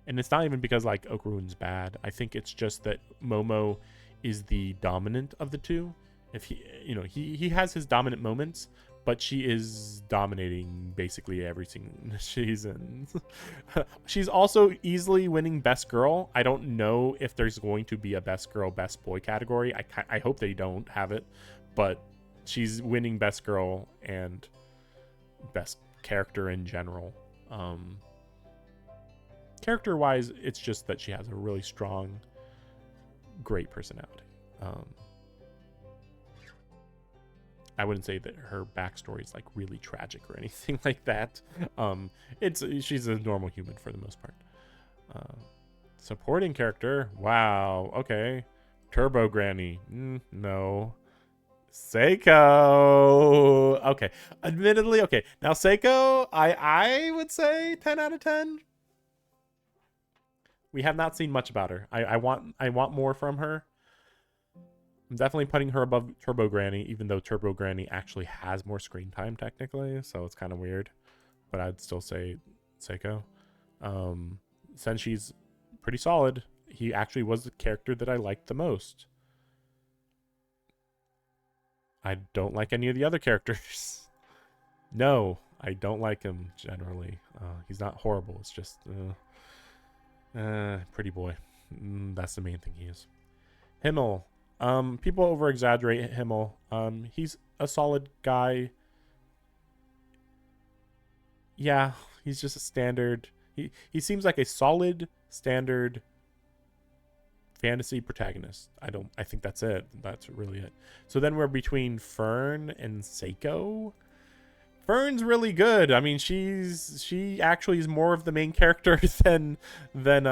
And it's not even because like Okarun's bad. I think it's just that Momo is the dominant of the two. If he, he has his dominant moments, but she is dominating basically everything she's in. She's also easily winning best girl. I don't know if there's going to be a best girl, best boy category. I hope they don't have it, but she's winning best girl and best character in general. Character wise, it's just that she has a really strong, great personality. I wouldn't say that her backstory is like really tragic or anything like that. She's a normal human for the most part. Supporting character, wow, okay. Turbo Granny, no. Seiko, okay. Admittedly, okay. Now Seiko, I would say 10 out of 10. We have not seen much about her. I want more from her. I'm definitely putting her above Turbo Granny, even though Turbo Granny actually has more screen time technically, so it's kind of weird. But I'd still say Seiko. Senshi's pretty solid. He actually was the character that I liked the most. I don't like any of the other characters. No, I don't like him generally. He's not horrible. It's just pretty boy. That's the main thing he is. Himmel. People over exaggerate Himmel. He's a solid guy. Yeah, he's just a standard. He seems like a solid standard fantasy protagonist. I think that's it. That's really it. So then we're between Fern and Seiko. Fern's really good. I mean, she actually is more of the main character than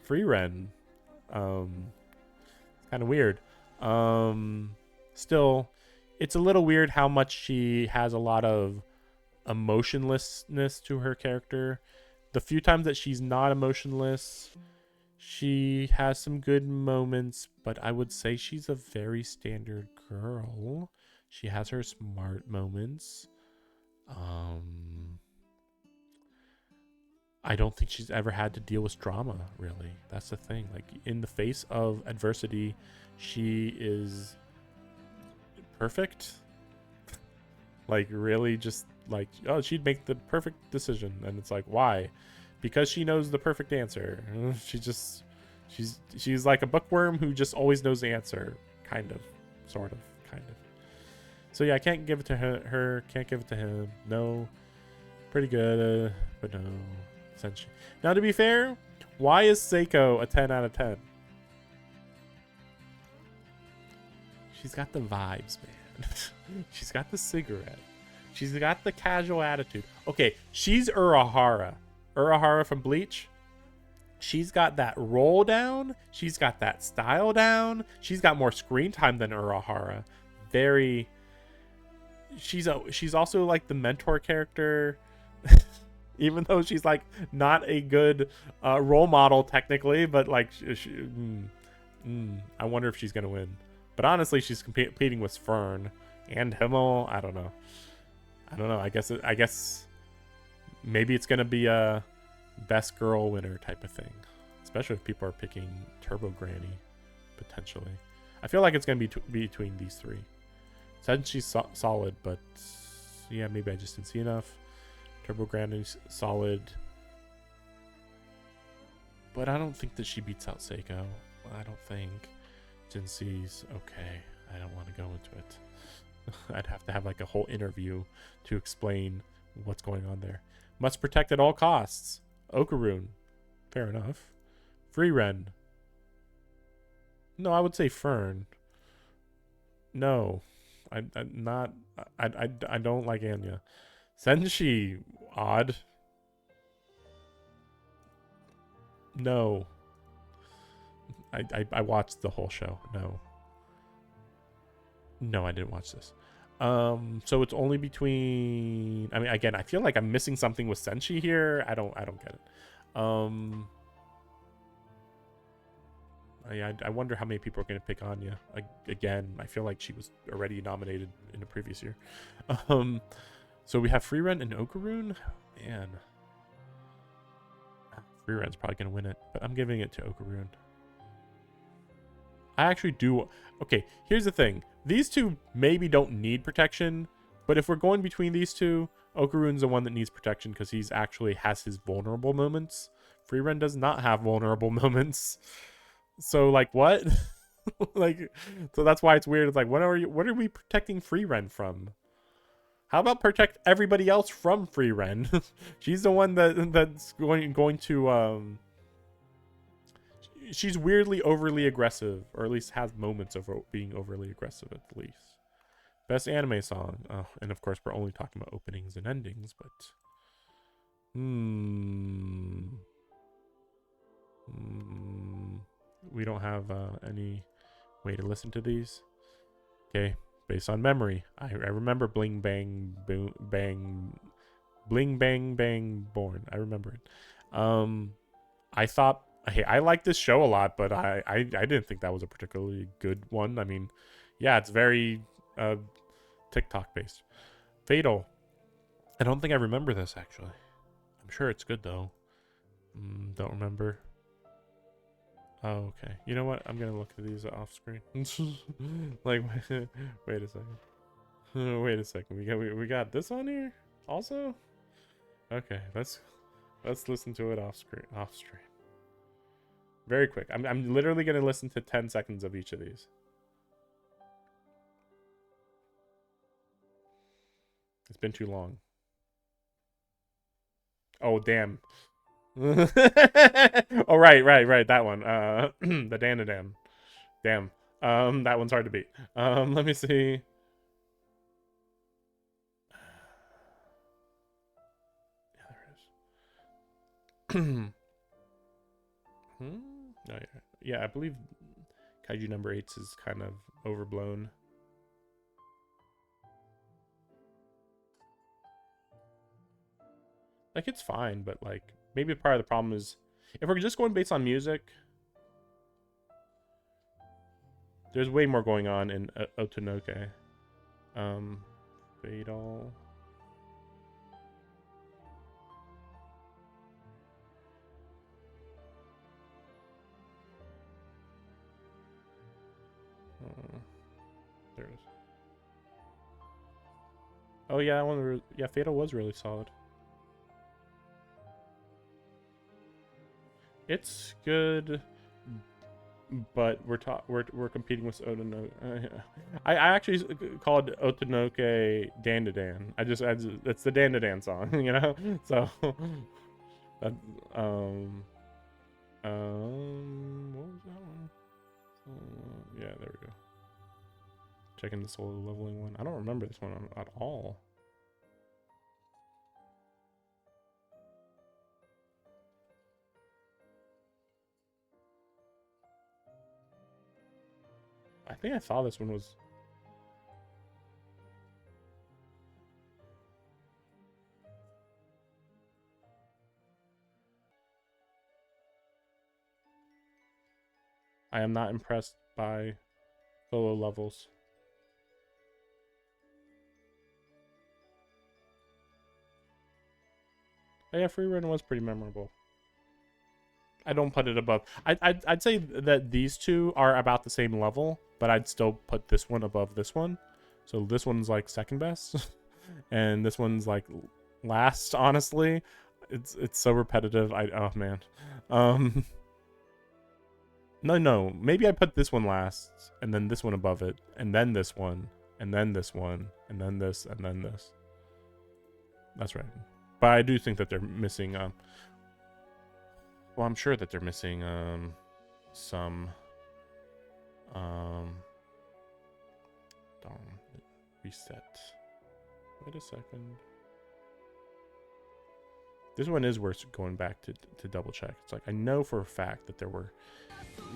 Freeren. Kind of weird. Still, it's a little weird how much she has a lot of emotionlessness to her character. The few times that she's not emotionless, she has some good moments, but I would say she's a very standard girl. She has her smart moments. I don't think she's ever had to deal with drama, really. That's the thing. Like, in the face of adversity, she is perfect. Like, really just like, oh, she'd make the perfect decision. And it's like, why? Because she knows the perfect answer. She's like a bookworm who just always knows the answer. Kind of. Sort of. Kind of. So yeah, I can't give it to her. Can't give it to him. No. Pretty good, but no. Senshi. Now, to be fair, why is Seiko a 10 out of 10? She's got the vibes, man. She's got the cigarette. She's got the casual attitude. Okay, she's Urahara. Urahara from Bleach. She's got that roll down. She's got that style down. She's got more screen time than Urahara. Very. She's also like the mentor character. Even though she's like not a good role model technically, but like I wonder if she's gonna win. But honestly, she's competing with Fern and Himmel. I don't know. I guess maybe it's gonna be a best girl winner type of thing, especially if people are picking Turbo Granny potentially. I feel like it's gonna be between these three. Said she's solid, but yeah, maybe I just didn't see enough. Turbo Granny's solid, but I don't think that she beats out Seiko. I don't think. Jinxi's okay. I don't want to go into it. I'd have to have like a whole interview to explain what's going on there. Must protect at all costs. Okarun. Fair enough. Freeren. No, I would say Fern. No. I don't like Anya. Senshi. Odd. No. I watched the whole show. No. No, I didn't watch this. So it's only between. I mean, again, I feel like I'm missing something with Senshi here. I don't get it. I wonder how many people are going to pick Anya again. I feel like she was already nominated in the previous year. Um, so we have Free Rent and Okaroon. Man, Free Rent's probably going to win it, but I'm giving it to Okaroon. I actually do. Okay, here's the thing. These two maybe don't need protection, but if we're going between these two, Okaroon's the one that needs protection because he's actually has his vulnerable moments. Free Rent does not have vulnerable moments. So like what? Like, so that's why it's weird. It's like, what are we protecting Free Rent from? How about protect everybody else from Free Rent? She's the one that's going to she's weirdly overly aggressive, or at least has moments of being overly aggressive at least. Best anime song. Oh, and of course we're only talking about openings and endings, but we don't have any way to listen to these. Okay, based on memory, I remember Bling Bang Boom Bang Bling Bang Bang Born. I remember it. I thought, hey, I like this show a lot, but I didn't think that was a particularly good one. I mean, yeah, it's very TikTok based. Fatal. I don't think I remember this actually. I'm sure it's good though. Don't remember. Oh, okay. You know what? I'm gonna look at these off screen. Like, wait a second. Wait a second. We got this on here also. Okay, let's listen to it off screen. Off stream. Very quick. I'm literally gonna listen to 10 seconds of each of these. It's been too long. Oh damn. Oh right. That one. The Danadam. Damn. That one's hard to beat. Let me see. Yeah, there it is. Oh yeah. Yeah, I believe Kaiju number 8 is kind of overblown. Like, it's fine, but like maybe part of the problem is if we're just going based on music, there's way more going on in Otonoke. Fatal. There it is. Oh yeah, that one. Yeah, Fatal was really solid. It's good, but we're competing with Otonoke. I actually called Otonoke Dandadan. It's the Dandadan song, you know. So that what was that one? Yeah, there we go. Checking the solo leveling one. I don't remember this one at all. I think I saw this one was. I am not impressed by solo levels. Oh, yeah, Free Run was pretty memorable. I don't put it above. I'd say that these two are about the same level, but I'd still put this one above this one. So this one's like second best, and this one's like last. Honestly, it's so repetitive. Oh man. No. Maybe I put this one last, and then this one above it, and then this one, and then this one, and then this, and then this. That's right. But I do think that they're missing. Well, I'm sure that they're missing some. Darn. Reset. Wait a second. This one is worth going back to double check. It's like, I know for a fact that there were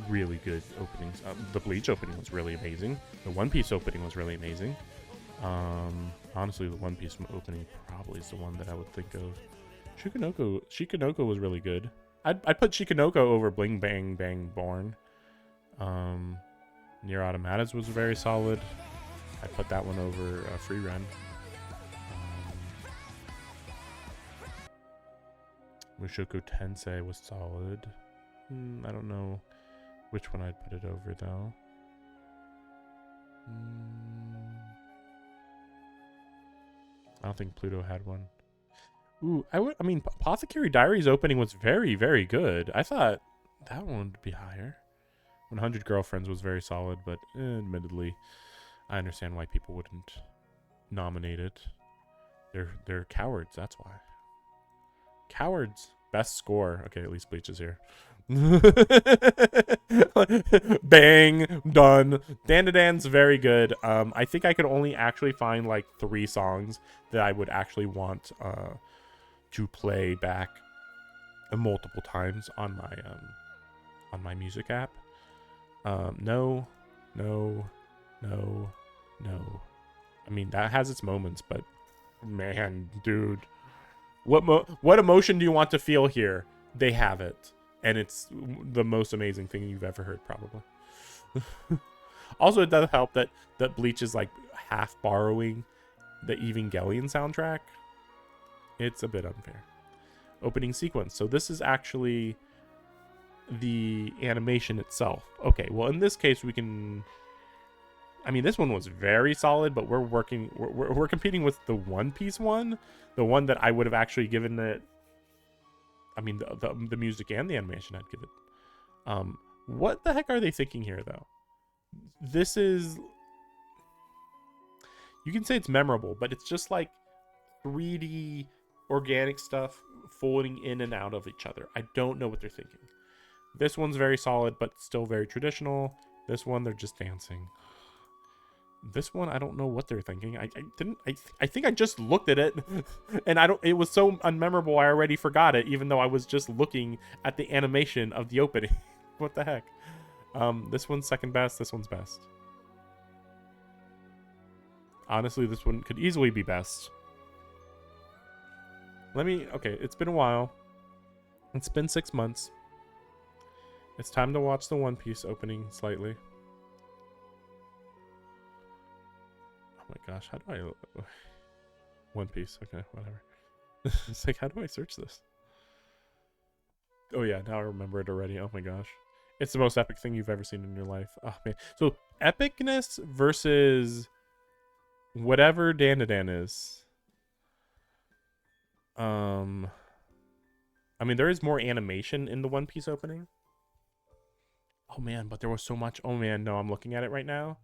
really good openings. The Bleach opening was really amazing. The One Piece opening was really amazing. Honestly, the One Piece opening probably is the one that I would think of. Shikanoko was really good. I'd put Shikanoko over Bling Bang Bang Born. Nier Automata's was very solid. I'd put that one over Free Run. Mushoku Tensei was solid. I don't know which one I'd put it over though. I don't think Pluto had one. Ooh, I mean, Apothecary Diaries opening was very, very good. I thought that one would be higher. 100 Girlfriends was very solid, but admittedly, I understand why people wouldn't nominate it. They're cowards, that's why. Cowards. Best score. Okay, at least Bleach is here. Bang. Done. Dandadan's very good. I think I could only actually find like 3 songs that I would actually want to play back multiple times on my music app. No. I mean, that has its moments, but man, dude. What emotion do you want to feel here? They have it. And it's the most amazing thing you've ever heard, probably. Also, it does help that Bleach is like half borrowing the Evangelion soundtrack. It's a bit unfair. Opening sequence. So this is actually the animation itself. Okay, well, in this case, we can... I mean, this one was very solid, but we're competing with the One Piece one, the one that I would have actually given it. I mean, the music and the animation I'd give it. What the heck are they thinking here, though? This is... You can say it's memorable, but it's just like 3D organic stuff folding in and out of each other. I don't know what they're thinking. This one's very solid, but still very traditional. This one, they're just dancing. This one, I don't know what they're thinking. I think I just looked at it and it was so unmemorable I already forgot it, even though I was just looking at the animation of the opening. What the heck? This one's second best, this one's best. Honestly, this one could easily be best. Okay, it's been a while. It's been 6 months. It's time to watch the One Piece opening slightly. Oh my gosh, how do I... One Piece, okay, whatever. It's like, how do I search this? Oh yeah, now I remember it already. Oh my gosh. It's the most epic thing you've ever seen in your life. Oh man. So, epicness versus whatever Dandadan is. I mean, there is more animation in the One Piece opening. Oh man, but there was so much. Oh man, no, I'm looking at it right now.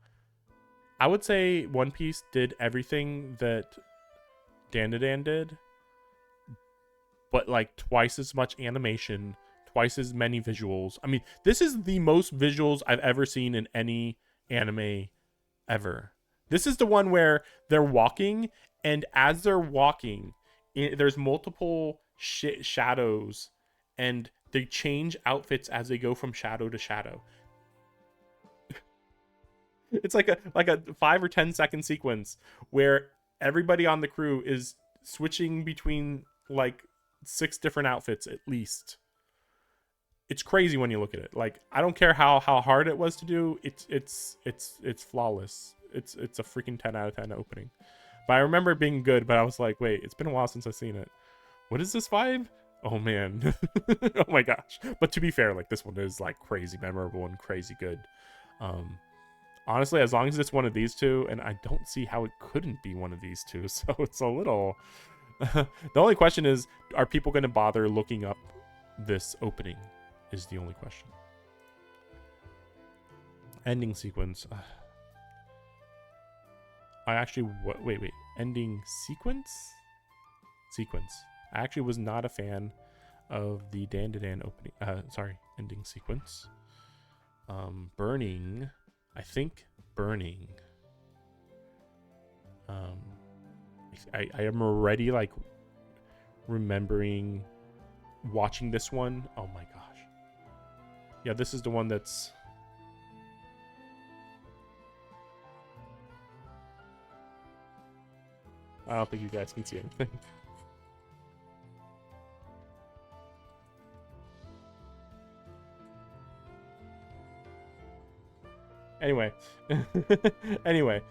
I would say One Piece did everything that Dandadan did, but like twice as much animation, twice as many visuals. I mean, this is the most visuals I've ever seen in any anime ever. This is the one where they're walking, and as they're walking, there's multiple shadows, and they change outfits as they go from shadow to shadow. It's like a 5 or 10 second sequence where everybody on the crew is switching between like 6 different outfits at least. It's crazy when you look at it. Like, I don't care how hard it was to do. It's flawless. It's a freaking 10 out of 10 opening. But I remember it being good, but I was like, wait, it's been a while since I've seen it. What is this vibe? Oh man. Oh my gosh. But to be fair, like, this one is like crazy memorable and crazy good. Honestly, as long as it's one of these two, and I don't see how it couldn't be one of these two, so it's a little... The only question is, are people going to bother looking up this opening, is the only question. Ending sequence. I actually... Wait. Ending sequence? Sequence. I actually was not a fan of the Dandadan opening. Ending sequence. Burning... I think burning. I am already like remembering watching this one. Oh my gosh. Yeah, this is the one that's... I don't think you guys can see anything. Anyway. Anyway.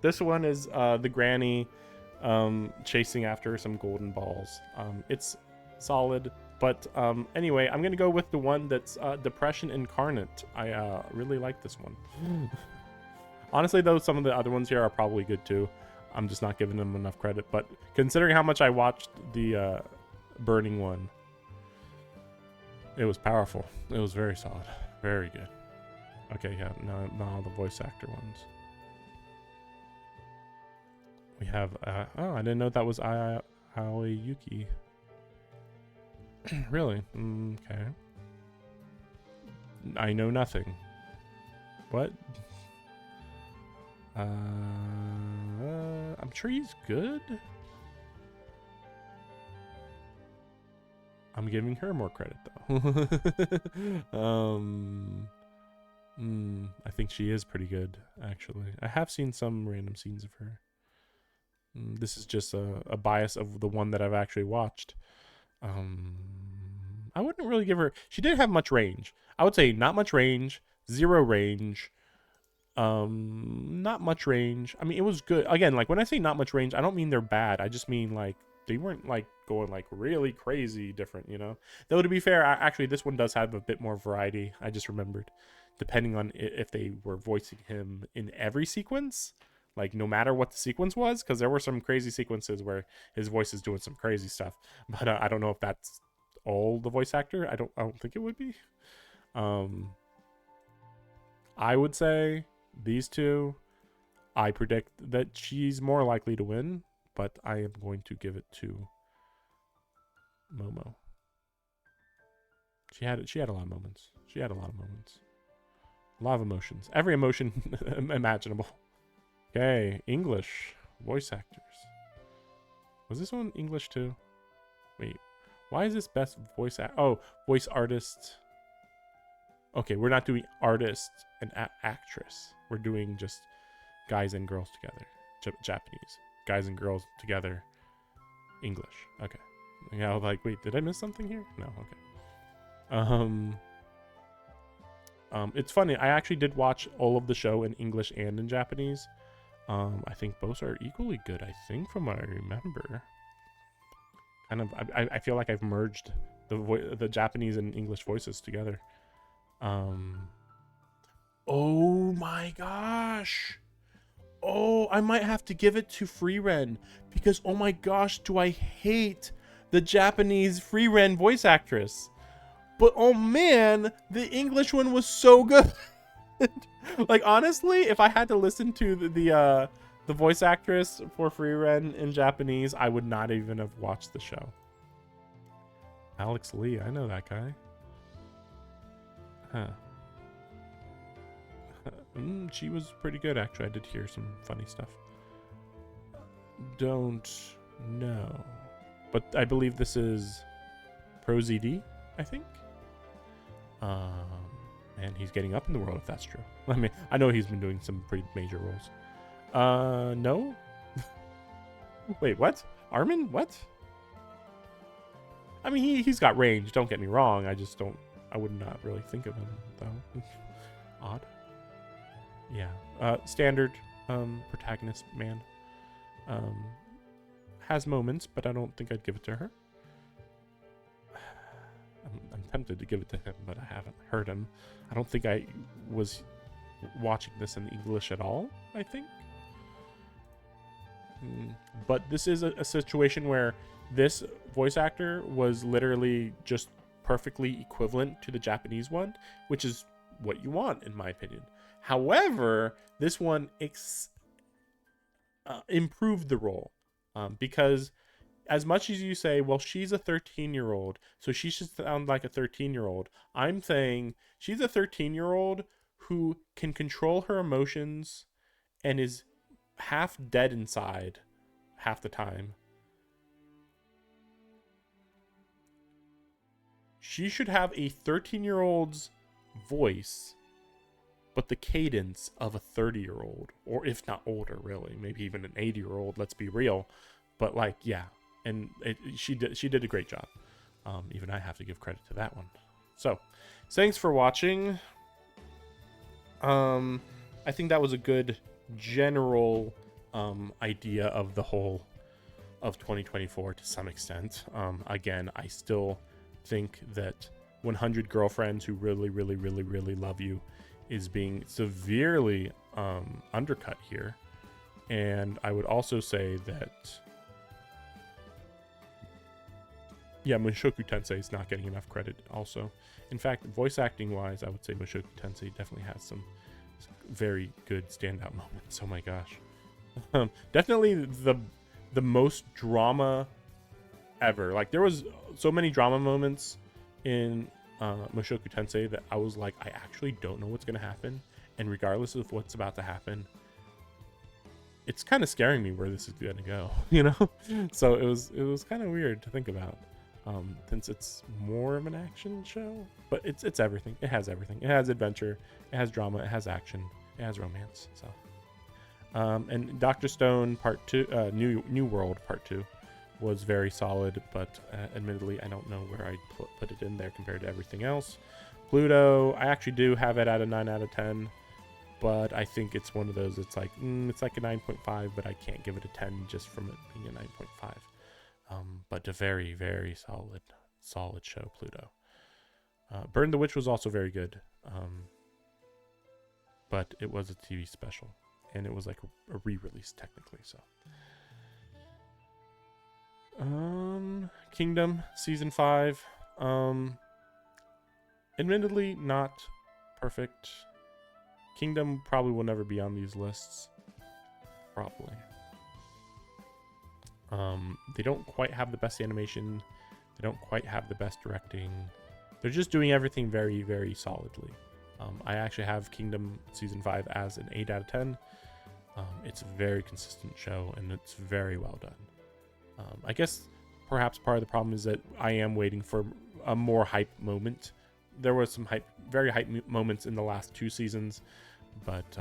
This one is the granny chasing after some golden balls. It's solid. But anyway, I'm going to go with the one that's Depression Incarnate. I really like this one. Honestly, though, some of the other ones here are probably good too. I'm just not giving them enough credit. But considering how much I watched the Burning one, it was powerful. It was very solid. Very good. Okay, yeah, now the voice actor ones. We have, oh, I didn't know that was Aoi Yuki. Really? Okay. I know nothing. What? I'm sure he's good. I'm giving her more credit though. I think she is pretty good, actually. I have seen some random scenes of her. This is just a bias of the one that I've actually watched. I wouldn't really give her... She didn't have much range. I would say not much range, 0 range, not much range. I mean, it was good. Again, like when I say not much range, I don't mean they're bad. I just mean like they weren't like going like really crazy different, you know? Though to be fair, actually this one does have a bit more variety. I just remembered, depending on if they were voicing him in every sequence, like no matter what the sequence was, because there were some crazy sequences where his voice is doing some crazy stuff. But I don't know if that's all the voice actor. I don't think it would be. I would say these two, I predict that she's more likely to win, but I am going to give it to Momo. She had a lot of moments. She had a lot of moments. A lot of emotions. Every emotion imaginable. Okay, English voice actors. Was this one English too? Wait, why is this best voice voice artist? Okay, we're not doing artist and actress. We're doing just guys and girls together. Japanese. Guys and girls together. English. Okay. Yeah, I was like, wait, did I miss something here? No, okay. It's funny. I actually did watch all of the show in English and in Japanese. I think both are equally good, I think, from what I remember. Kind of, I feel like I've merged the Japanese and English voices together. Oh my gosh. Oh, I might have to give it to Freeren because, oh my gosh, do I hate the Japanese Freeren voice actress. But oh man, the English one was so good. Like honestly, if I had to listen to the voice actress for Freeren in Japanese, I would not even have watched the show. Alex Lee, I know that guy. Huh. She was pretty good, actually. I did hear some funny stuff. Don't know. But I believe this is ProZD, I think. And he's getting up in the world, if that's true. I mean, I know he's been doing some pretty major roles. No? Wait, what? Armin? What? I mean, he's got range, don't get me wrong. I just don't... I would not really think of him, though. Odd. Yeah. Standard protagonist man. Has moments, but I don't think I'd give it to her. I'm tempted to give it to him, but I haven't heard him. I don't think I was watching this in English at all, I think. But this is a situation where this voice actor was literally just perfectly equivalent to the Japanese one, which is what you want, in my opinion. However, this one improved the role because as much as you say, well, she's a 13-year-old, so she should sound like a 13-year-old. I'm saying she's a 13-year-old who can control her emotions and is half dead inside half the time. she should have a 13-year-old's voice, but the cadence of a 30-year-old, or if not older, really, maybe even an 80-year-old. Let's be real, but like, yeah, and she did a great job. Even I have to give credit to that one. So, thanks for watching. I think that was a good general idea of the whole of 2024 to some extent. Again, I still think that 100 Girlfriends Who Really, Really, Really, Really Love You is being severely undercut here. And I would also say that, yeah, Mushoku Tensei is not getting enough credit also. In fact, voice acting wise, I would say Mushoku Tensei definitely has some very good standout moments. Oh my gosh. Definitely the most drama ever. Like, there was so many drama moments in Mushoku Tensei that I was like, I actually don't know what's going to happen. And regardless of what's about to happen, it's kind of scaring me where this is going to go, you know? So it was kind of weird to think about. Since it's more of an action show, but it's everything. It has everything. It has adventure, it has drama, it has action, it has romance. So, and Dr. Stone Part 2, New World Part 2, was very solid, but admittedly, I don't know where I'd put it in there compared to everything else. Pluto, I actually do have it at a 9 out of 10, but I think it's one of those. It's like it's like a 9.5, but I can't give it a 10 just from it being a 9.5. But a very, very solid show, Pluto. Burn the Witch was also very good, but it was a TV special, and it was like a re-release technically. So, Kingdom Season 5, admittedly not perfect. Kingdom probably will never be on these lists, probably. They don't quite have the best animation. They don't quite have the best directing. They're just doing everything very, very solidly. I actually have Kingdom Season 5 as an 8 out of 10. It's a very consistent show, and it's very well done. I guess perhaps part of the problem is that I am waiting for a more hype moment. There was some very hype moments in the last 2 seasons, but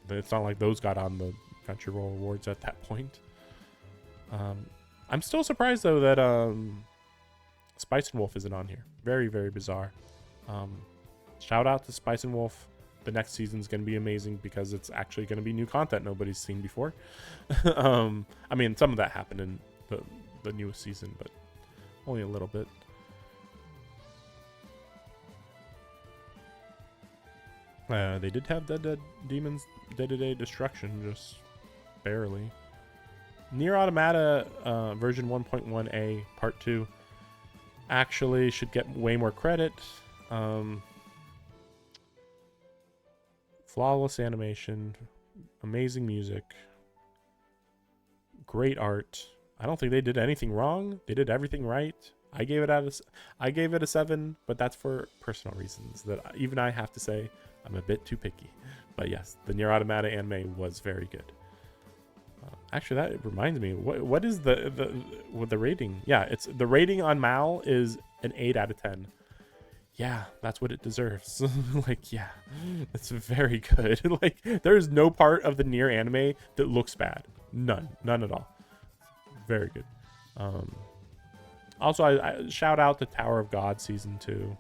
it's not like those got on the Crunchyroll Awards at that point. I'm still surprised though that Spice and Wolf isn't on here. Very, very bizarre. Shout out to Spice and Wolf. The next season's going to be amazing because it's actually going to be new content nobody's seen before. I mean, some of that happened in the newest season, but only a little bit. They did have Dead Demons Day-to-Day Destruction, just barely. Nier Automata version 1.1a Part 2 actually should get way more credit. Flawless animation, amazing music, great art. I don't think they did anything wrong. They did everything right. I gave it a 7, but that's for personal reasons that even I have to say I'm a bit too picky. But yes, the Nier Automata anime was very good. Actually, that reminds me. What is the rating? Yeah, it's the rating on Mal is an 8 out of 10. Yeah, that's what it deserves. Like, yeah, it's very good. Like, there's no part of the Nier anime that looks bad. None at all. Very good. Also, I shout out to Tower of God Season 2.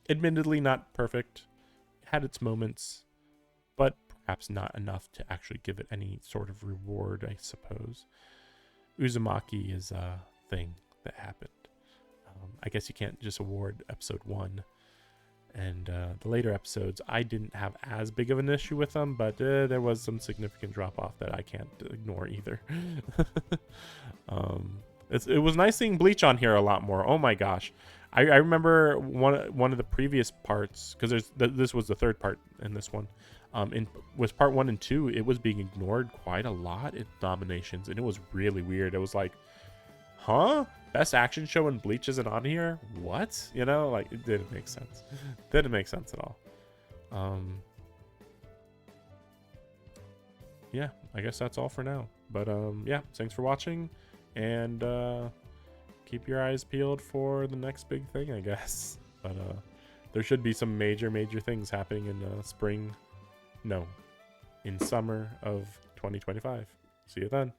Admittedly, not perfect. It had its moments, but perhaps not enough to actually give it any sort of reward, I suppose. Uzumaki is a thing that happened. I guess you can't just award episode 1. And the later episodes, I didn't have as big of an issue with them, but there was some significant drop-off that I can't ignore either. It was nice seeing Bleach on here a lot more. Oh my gosh. I remember one of the previous parts, because this was the third part in this one. Was part 1 and 2, it was being ignored quite a lot in nominations, and it was really weird. It was like, huh? Best action show in Bleach isn't on here? What? You know, like, it didn't make sense. Didn't make sense at all. Yeah, I guess that's all for now. But yeah, thanks for watching, and keep your eyes peeled for the next big thing, I guess. But there should be some major things happening in spring. No, in summer of 2025. See you then.